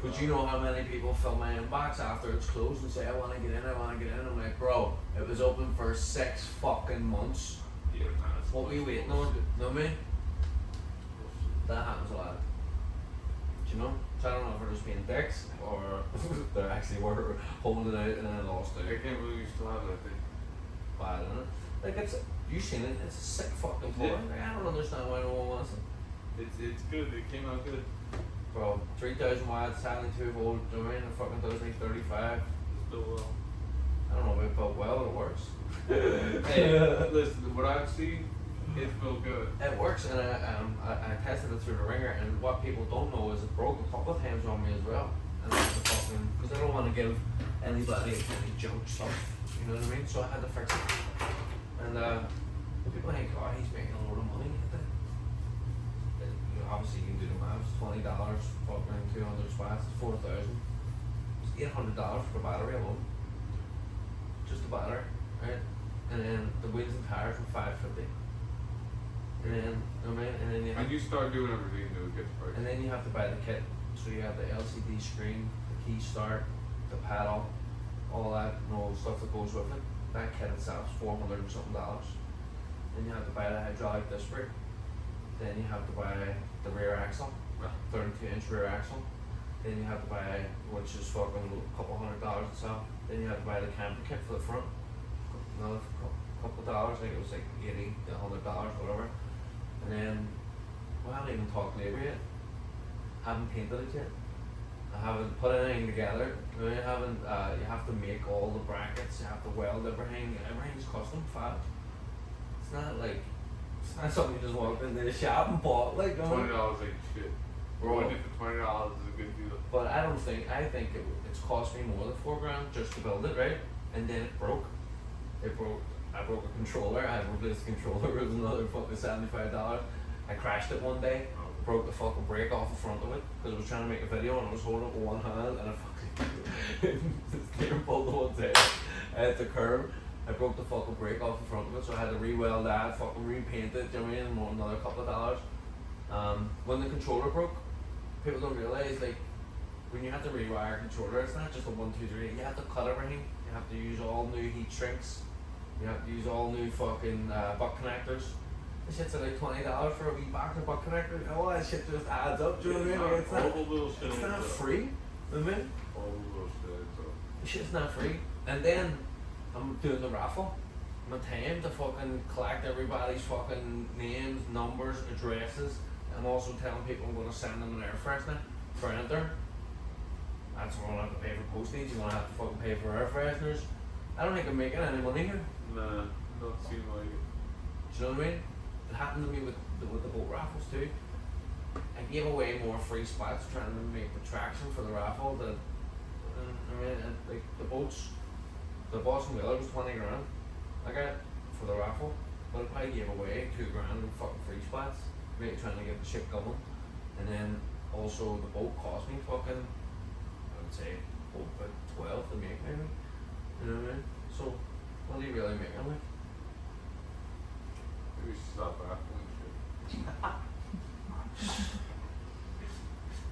But you know how many people fill my inbox after it's closed and say, I want to get in, I want to get in. I'm like, bro, it was open for 6 fucking months. Yeah, man. it's What were you waiting on? bullshit. Know what I mean? That happens a lot. Do you know? So I don't know if they're just being dicks or they actually were holding it out and then lost I it. can't believe you still have that thing. Bad, isn't it? Like it's, you seen it, it's a sick fucking toy. Yeah. Like, I don't understand why no one wants it. It's good. It came out good. Bro, 3,000 watts, 72 volt, do you know what I mean? It fucking does like 35. It's built well. I don't know if it built well, but it works. Hey, listen, what I've seen, it's built good. It works, and I tested it through the ringer, and what people don't know is it broke a couple of times on me as well. And that's the fucking, because I don't want to give anybody any junk stuff, you know what I mean? So I had to fix it. And people think, oh, he's making a load of money. You know, obviously, you can do the maths. $20, fucking 200 spots, 4,000. It's $800 for the battery alone. Just the battery, right? And then the wheels and tires were $550. And then, I mean, and then you have, When you start doing everything new, it gets pricey. and then you have to buy the kit. So you have the LCD screen, the key start, the paddle, all that, you know, stuff that goes with it. That kit itself is $400 and something. Then you have to buy the hydraulic disc brake. Then you have to buy the rear axle, 32-inch rear axle. Then you have to buy, which is fucking a couple $100 itself. Then you have to buy the camper kit for the front, another couple dollars. I think it was like $80 to $100, whatever. And then, well, I haven't even talked labor yet. Haven't painted it yet. I haven't put anything together. I haven't. You have to make all the brackets. You have to weld everything. Everything's custom fab. It's not like, it's not something you just walked into the shop and bought. Like, you know? $20 ain't shit. Bro. Going in for $20 is a good deal. But I think it's cost me more than $4,000 just to build it, right? And then it broke. I broke a controller. I replaced the controller. It was another fucking $75. I crashed it one day. Broke the fucking brake off the front of it because I was trying to make a video and I was holding it with one hand and I fucking the steering pulled the one side at the curb. I broke the fucking brake off the front of it, so I had to re-weld that, fucking repaint it, you know what I mean, and another couple of dollars. When the controller broke, people don't realize, like, when you have to rewire a controller, it's not just a 1, 2, 3. You have to cut everything. You have to use all new heat shrinks. You have to use all new fucking butt connectors. This shit's like $20 for a wee box of butt connectors. All that shit just adds up. Do you know what I mean? Like, it's All not, the little shit. it's not free. You know what I mean? All the little shit, so. The shit's not free. And then I'm doing the raffle. My time to fucking collect everybody's fucking names, numbers, addresses. I'm also telling people I'm going to send them an air freshener for enter. That's why I'm going to have to pay for postage. You're going to have to fucking pay for air fresheners. I don't think I'm making any money here. Nah, don't seem like it. Do you know what I mean? It happened to me with the boat raffles too. I gave away more free spots trying to make the traction for the raffle. Like the boats, the Boston Whaler was $20,000. I got for the raffle, but I probably gave away $2,000 in fucking free spots, trying to get the ship going. And then also the boat cost me fucking, I would say, about 12 to make maybe. You know what I mean? So what do you really make on it? Maybe we should stop raffling shit.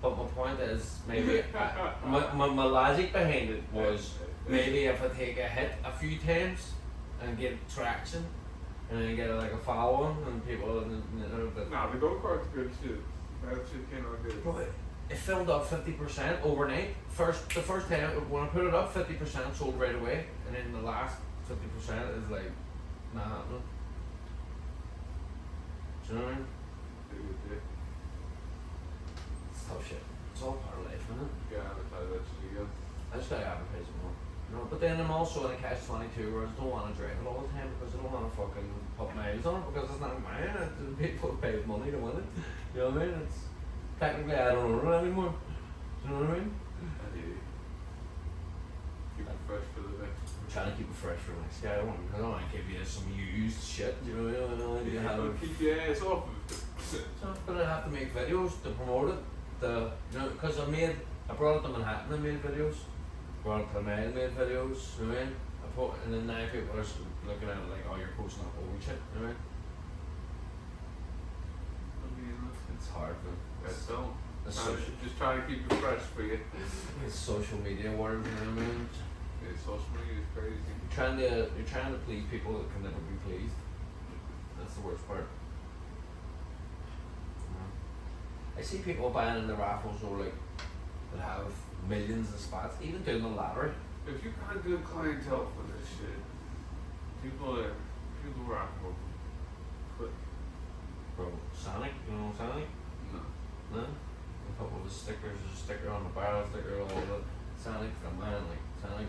But my point is, maybe my logic behind it was maybe if I take a hit a few times and get traction, and then get like a following, and people, Nah, the go-kart's good shit. That shit came out good. Bro, it filled up 50% overnight. The first time when I put it up, 50% sold right away, and then the last 50% is like not happening. Do you know what I mean? Dude, It's tough shit. It's all part of life, isn't it? you gotta advertise that shit again. I just gotta advertise it more. You know, but then I'm also in a catch-22 where I just don't want to drive it all the time because I don't want to fucking put miles on it because it's not mine. It's people pay money to win it. You know what I mean? It's technically I don't own it anymore. Do you know what I mean? I hear you. Keep it fresh for the next. I'm trying to keep it fresh for the next guy. I don't want to give you some used shit. You know what I mean? I don't idea how to. Keep your ass off of it. So, but I have to make videos to promote it. Because I brought it to Manhattan and made videos. Brought it to Maine, made videos. You know what I mean? And then now people are looking at it like, oh, you're posting up old shit. You know what I mean? it's hard, man. That's don't. It's social, Just trying to keep it fresh for you. it's social media world, you know what I mean? Yeah, social media is crazy. You're trying to please people that can never be pleased. That's the worst part. I see people buying in the raffles or like that have millions of spots, even doing the lottery. If you got a good clientele for this shit, people rock will put Bro, Sonic, you know Sonic? no. No? A couple of the stickers, there's a sticker on the barrel, sticker all over. Sonic for a man, like Sonic,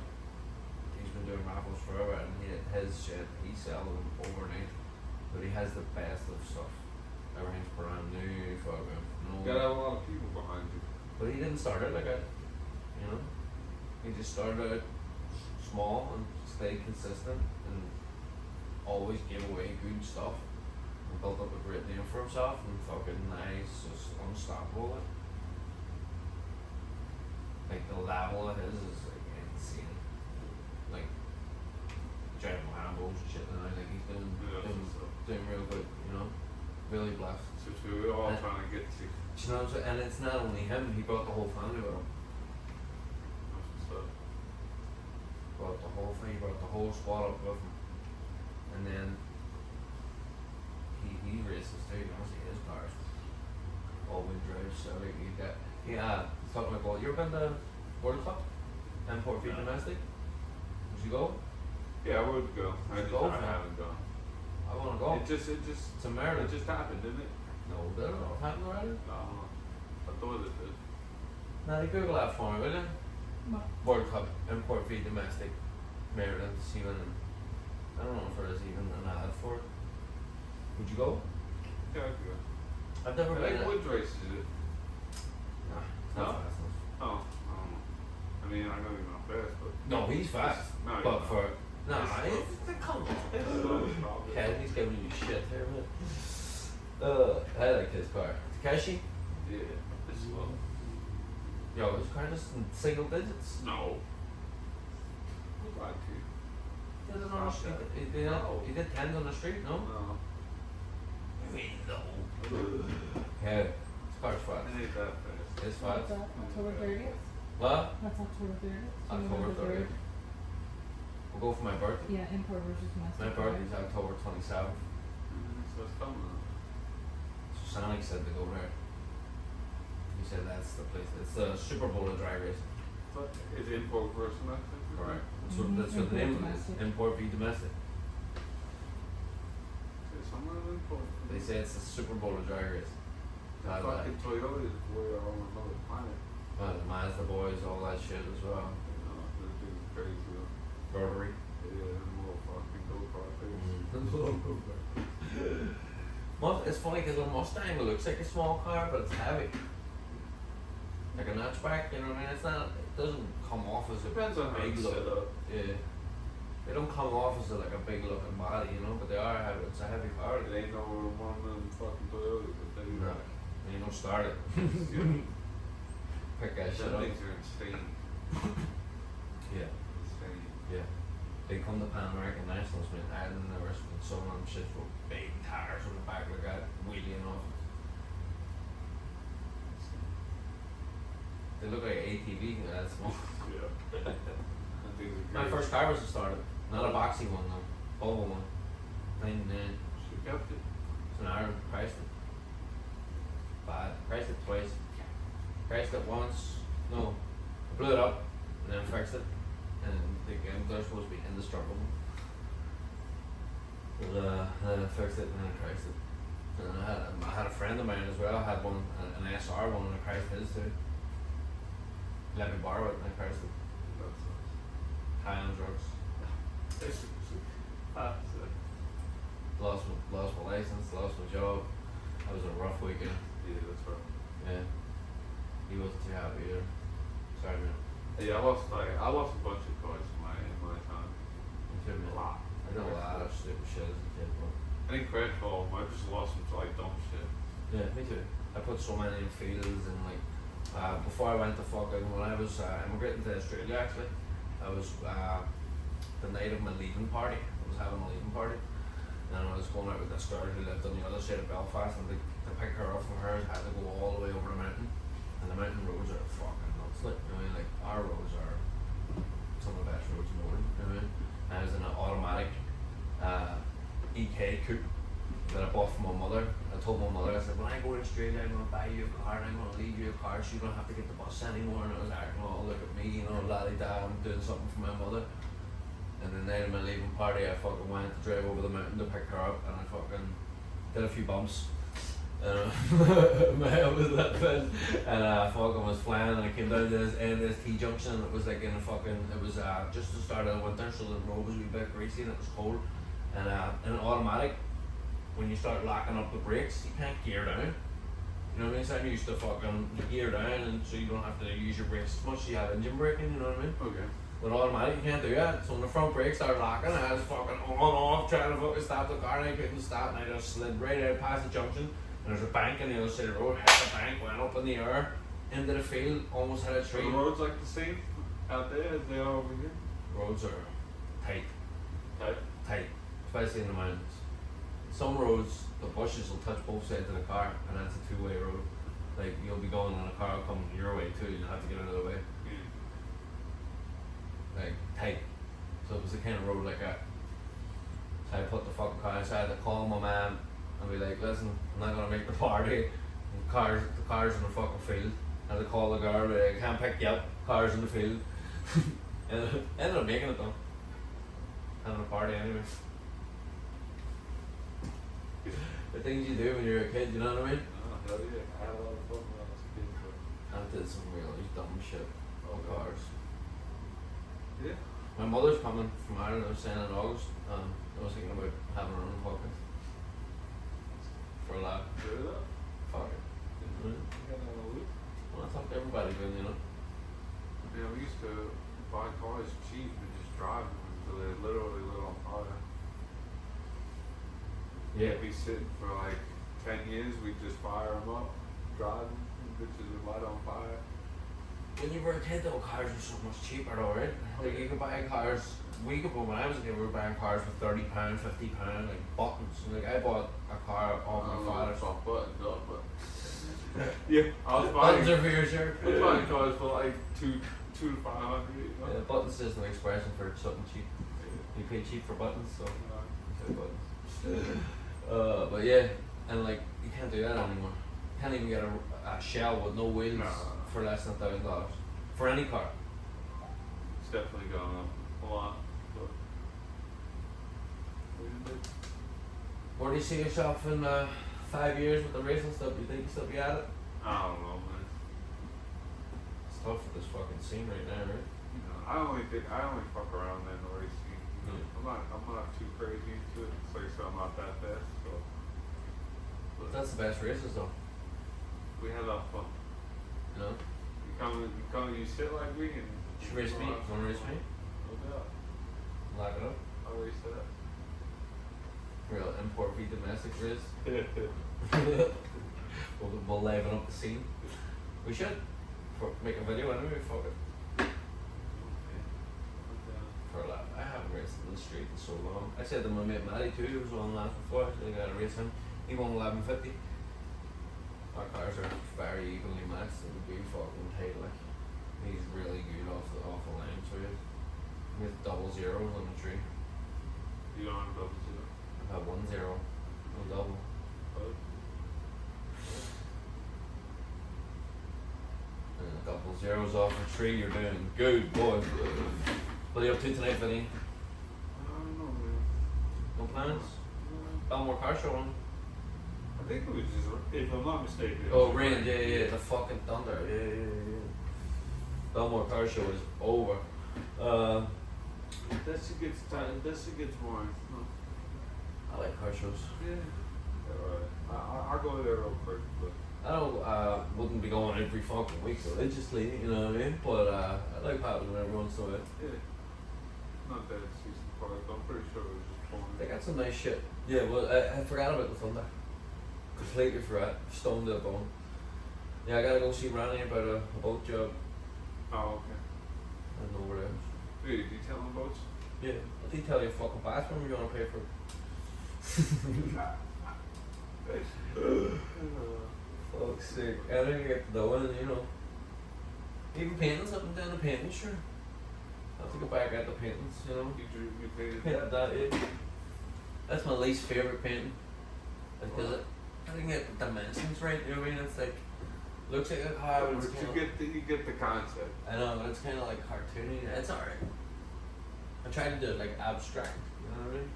he's been doing raffles forever and his shit, he sells them overnight. But he has the best of stuff. Everything's brand new, fucking You no. gotta have a lot of people behind you. But he didn't start out like that, you know? He just started out small and stayed consistent and always gave away good stuff and built up a great name for himself and fucking nice, just unstoppable. Like the level of his is like insane. Like driving Lambos and shit now, like he's doing, Yeah, doing, so. doing real good, you know? Really blessed. So we're all trying to get to. Do you know what I'm saying? And it's not only him, he brought the whole family with him. That's what's up. Brought the whole thing, he brought the whole squad up with him. And then he races too, you know, see his cars. All wheel drive, so like you got talking about you ever been to World Cup? Import v No. domestic? Would you go? Yeah, I would go. I Go for it. haven't gone. I wanna go. It just It's a Maryland. it just happened, didn't it? No, did it all happen already? No, I thought it did. Now Google that for me, will you? What? World Cup, import v domestic, Maryland, see when I don't know if there is even an ad for it. Would you go? Yeah, I could go. I've never I been. think Woods races it. Nah, it's No? not fast enough. Oh, I don't know. I mean, I know he's not fast, but No, he's fast. No, he's but not. for no, He's it's come slow on. as probably. Ken, he's giving you shit here, man. I like his car. Takeshi, Yeah, it's slow. yo, his car just in single digits. No. Who's like to? He did it on the street. No. He did tens on the street, no? No. I mean, no. Yeah, his car's fast. It ain't that fast. It's fast. That's October 30th? What? That's October 30th? So October November 30th. 3rd. We'll go for my birthday. Yeah, import versus domestic. My birthday's October 27th. So it's coming up. So Sonic said to go there. He said that's the place. It's the Super Bowl of drag racing. But is it import versus domestic? Correct. That's what, Mhm. that's what the name of it Import is. domestic. Import v domestic. Is somewhere in import? They say it's the Super Bowl of drag racing. The fucking Toyota is way on another planet. The Mazda boys, all that shit as well. You know, this thing is crazy though. Rotary. Yeah, them little fucking go-kart things. It's funny because a Mustang looks like a small car, but it's heavy. Like a notchback, you know what I mean? It's not. It doesn't come off as a Depends on how big it's look. set up. Yeah. They don't come off as like a big looking body, you know, but they are heavy. It's a heavy car. It ain't no one of them fucking Toyotas, but they No. You don't start it. Pick that shit Them up. things are insane. Yeah. Insane. Yeah. They come to Pan American Nationals, man. Ireland, there was some of them shits with big tires on the back like that, wheeling off. They look like ATV, that's small. Yeah. Them things are My crazy. first car was a starter, not a boxy one though, Volvo one. 99. She kept it. It's an Iron priced it. Bad. Priced it twice. Priced it once. No. I blew it up and then fixed it. And they're supposed to be indestructible. But then I fixed it and then I priced it. And I had a friend of mine as well, I had one, an SR one, and I priced his too. Let me borrow it and I priced it. That's High on drugs. Lost my license, lost my job. That was a rough weekend. yeah, that's right. Yeah. He wasn't too happy either. Sorry man. Yeah, I lost a bunch of cars in my time. Me too, man. A lot. I did a lot of stupid shit as a kid, bro. I didn't crash all of them. I just lost them to like dumb shit. Yeah, me too. I put so many in fields and like before I went to fucking when I was immigrating to Australia actually, I was the night of my leaving party. I was having a leaving party. And I was going out with this girl who lived on the other side of Belfast and to pick her up from hers had to go all the way over the mountain, and the mountain roads are fucking nuts. Like, you know what I mean? Like our roads are some of the best roads in the world. You know what I mean? And I was in an automatic EK coupe that I bought from my mother. I told my mother, I said, when I go to Australia, I'm going to buy you a car and I'm going to leave you a car so you don't have to get the bus anymore. And I was acting all, look at me, you know, la-di-da, I'm doing something for my mother. And the night of my leaving party, I fucking went to drive over the mountain to pick her up, and I fucking did a few bumps. My head was lit bit, and I fucking was flying, and I came down to this end of this T-junction, and it was like in a fucking, it was just the start of the winter, so the road was a wee bit greasy and it was cold. And in an automatic, when you start locking up the brakes, you can't gear down. You know what I mean? So I'm used to fucking gear down, and so you don't have to use your brakes as much as you have engine braking, you know what I mean? Okay. With automatic, you can't do that. So when the front brakes started locking, I was fucking on off trying to fucking stop the car, and I couldn't stop, and I just slid right out past the junction. And there's a bank on the other side of the road, hit the bank, went up in the air, into the field, almost hit a Are tree. the roads like the same out there as they are over here? Roads are tight, Tight. especially in the mountains. Some roads, the bushes will touch both sides of the car, and that's a two-way road. Like, you'll be going and a car will come your way too, you'll have to get out of the way. Like, tight. So it was the kind of road like that. So I put the fucking car inside, I call my mum and be like, listen, I'm not gonna make the party. The car's in the fucking field. I had to call the girl, like, I can't pick you up, car's in the field. And I ended up making it though. Having a party anyway. The things you do when you're a kid, you know what I mean? Oh, hell yeah. I had a lot of fun when I was a kid. I did some really dumb shit on cars. Yeah. My mother's coming from Ireland, I was saying in August. I was thinking about having her own podcast. For a laugh. Good up. Fuck it. You got that on the loop? Well, that's up to everybody doing, you know. Yeah, we used to buy cars cheap and just drive them until they literally lit on fire. Yeah. We'd be sitting for like 10 years, we'd just fire them up, drive them, and bitches would light on fire. When you were a kid though, cars were so much cheaper though, right? Like you could buy cars, when I was a kid, we were buying cars for £30, £50, like buttons. Like I bought a car off my father's. Off buttons up, but yeah, I was Buttons buying. are for your shirt. I was buying cars for like two to 500. Yeah, buttons is an expression for something cheap. You pay cheap for buttons, so say buttons. But yeah, and like you can't do that anymore. You can't even get a shell with no wheels No. for less than $1,000 for any car. It's definitely gone up a lot. But Where do you see yourself in 5 years with the racing stuff? Do you think you still be at it? I don't know, man. It's tough with this fucking scene right now, right? You know, I only fuck around in the racing. You know, I'm not too crazy into it. It's like I said, I'm not that fast, so. But That's the best races though, we had a lot of fun. you know? You sit like me and. You should race me. You wanna race me? No doubt. Lock it up. I'll race that. Real import v domestic race. We'll liven up the scene. We should. Make a video anyway, fuck it. For a lap. I haven't raced in the street in so long. I said to my mate Matty too, who was on last before, I said I gotta race him. He won 1150. Our cars are very evenly matched, it would be fucking tight like. He's really good off the line, so yeah. He has double zeros on the tree. You don't have double zero. I've had 1 0, no double. But And a couple zeros off the tree, you're doing good, boy. What are you up to tonight, Vinny? I don't know, man. No plans? Belmore Car Show on. I think it was just, if I'm not mistaken. it Oh, was rain, yeah, the fucking thunder, yeah. Belmore Car Show is over. That shit gets tight. That shit gets boring. No. I like car shows. Yeah. Alright. I'll go there real quick, but. I don't, wouldn't be going every fucking week religiously, you know what I mean? But I like having them every once in a while. Yeah. Not that it's season park. I'm pretty sure it was just boring. They got some nice shit. Yeah, well, I forgot about the thunder. Completely forgot. Stoned to the bone. Yeah, I gotta go see Ronnie about a boat job. Oh, okay. I don't know where it is. Hey, did you tell them about? Yeah, I'll detail you a fucking bathroom you wanna pay for. Fuck's sake. I didn't get to the one, you know. Even paintings up and down the painting, sure. I have to go back at the paintings, you know. You painted Painted that? that, yeah. That's my least favourite painting. Because I didn't get the dimensions right, you know what I mean? It's like, looks like a car, but But it's you kinda, get the concept. I know, but it's kind of like cartoony. It's alright. I tried to do it like abstract, you know what I mean?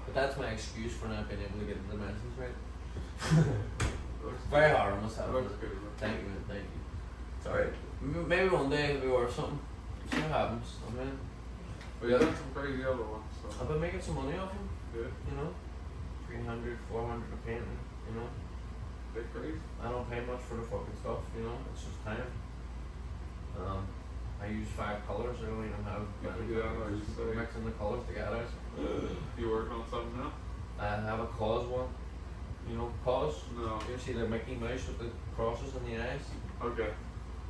But that's my excuse for not being able to get the dimensions right. Looks Very hard on myself. Looks good. Thank you, man, thank you. It's alright. Maybe one day it'll be worth something. See what happens. I mean, But you done some crazy other ones, so. I've been making some money off them, Good. you know? 300, 400 a painting, you know? They crazy. I don't pay much for the fucking stuff, you know? It's just time. I use 5 colors. I don't even have many. Yeah, I know, you Just say. mixing the colors together. You working on something now? I have a cause one. You know, cause? No. You see the Mickey Mouse with the crosses in the eyes? Okay.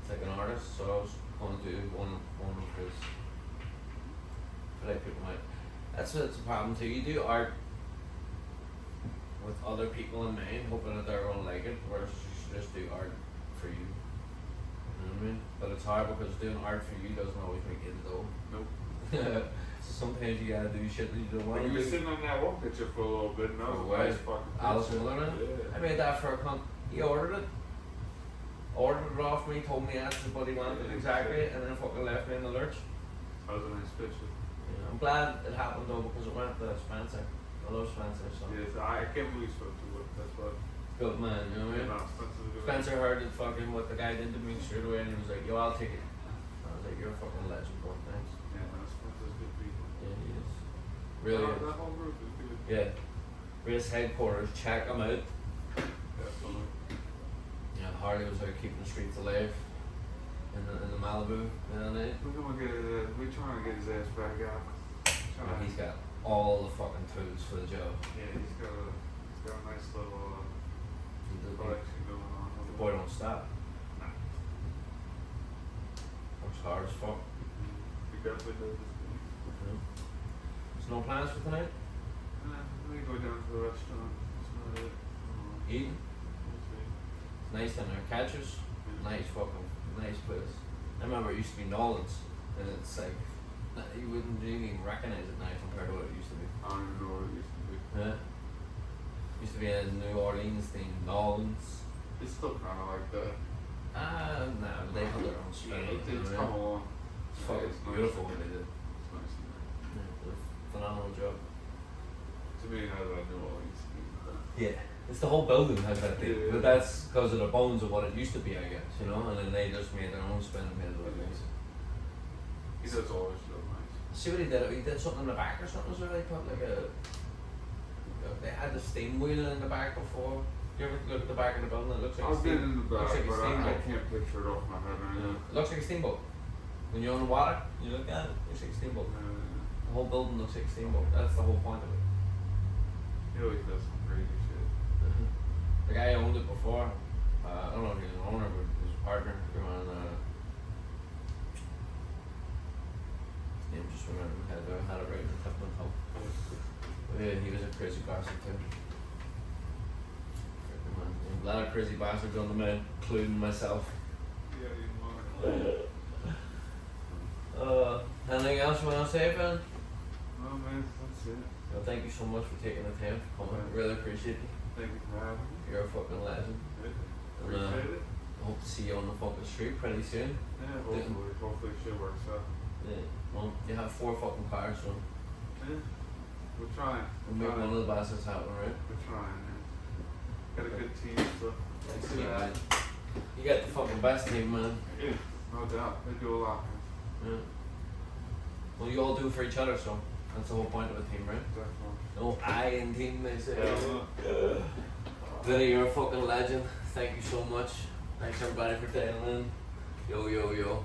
It's like an artist, so I was going to do one of his. But I put my. That's the problem too. You do art with other people in mind, hoping that they're gonna like it, whereas you should just do art for you. You know what I mean? But it's hard because doing art for you doesn't always make it though. Nope. So sometimes you gotta do shit that you don't want Well, to you were do. sitting on that one picture for a little bit, and that was a Right. nice fucking Alice picture. in Wonderland? Yeah. I made that for a cunt. He ordered it. Ordered it off me, told me that's what he wanted exactly, and then fucking left me in the lurch. That was a nice picture. Yeah, I'm glad it happened though because it went to Spencer. I love Spencer, so Yes, I can't believe Spencer would. That's what. good man, you know what I You mean? know, Spencer's a good. Spencer heard it fucking what the guy did to me straight away and he was like, yo, I'll take it. I was like, you're a fucking legend, bro, thanks. Yeah, no, Spencer's good people. Yeah, he is. Really that, is. that whole group is good. Yeah. Race headquarters, check them out. Definitely. Yeah, Harley was out keeping the streets alive in the Malibu the other night. We're gonna get we're trying to get his ass back out. Yeah, he's got all the fucking tools for the job. Yeah, he's got a nice little The collection going on. boy don't stop. Nah. Works hard as fuck. He definitely does his thing. You know? So no plans for tonight? We go down to the restaurant. That's not it. Eating? We'll see. It's nice down there. Catchers? Nice fucking, nice place. I remember it used to be Nolan's, and it's like, you wouldn't even recognize it now compared to what it used to be. I don't even know what it used to be. Yeah. Used to be a New Orleans thing, Nolan's. It's still kind of like that. Nah, but they have their own spin. Yeah, you know it's what I come mean? along. It's fucking It's nice. beautiful what they did. It's nice in there. Yeah, they did a phenomenal job. To me, it has that New Orleans thing. Yeah. It's the whole building has that thing, Yeah. but that's because of the bones of what it used to be, I guess, you know, and then they just made their own spin and made it look nice. He does always feel nice. See what he did? He did something in the back or something, so they put like a. They had the steam wheel in the back before. You ever look at the back of the building? It looks like a I've been steam. in the back, looks like a but I steamboat. can't picture it off my head right Yeah. now. It looks like a steamboat. When you're on the water, you look at it, it looks like a steamboat. The whole building looks like a steamboat. That's the whole point of it. He always does some crazy shit. The guy owned it before. I don't know if he's an owner, but his partner came on. His name just remembered. Had it right in the tip of my tongue. But yeah, he was a crazy bastard too. A lot of crazy bastards on the man, including myself. Yeah, you know. Anything else you want to say, Ben? No, man, that's it. Well, thank you so much for taking the time for coming. Right. Really appreciate it. Thank you for having me. You're a fucking legend. Appreciate it. I hope to see you on the fucking street pretty soon. Yeah, hopefully shit works out. Yeah. Well, you have 4 fucking cars, so Yeah, we're trying. we'll make one of the bastards happen, right? We're trying, man. Got a good team, so. Thanks, man. You got the fucking best team, man. Yeah, no doubt. They do a lot, man. Yeah. Well, you all do for each other, so that's the whole point of a team, right? Definitely. No I in team, they say. Yeah. Vinny, you're a fucking legend. Thank you so much. Thanks everybody for tuning in. Yo, yo, yo.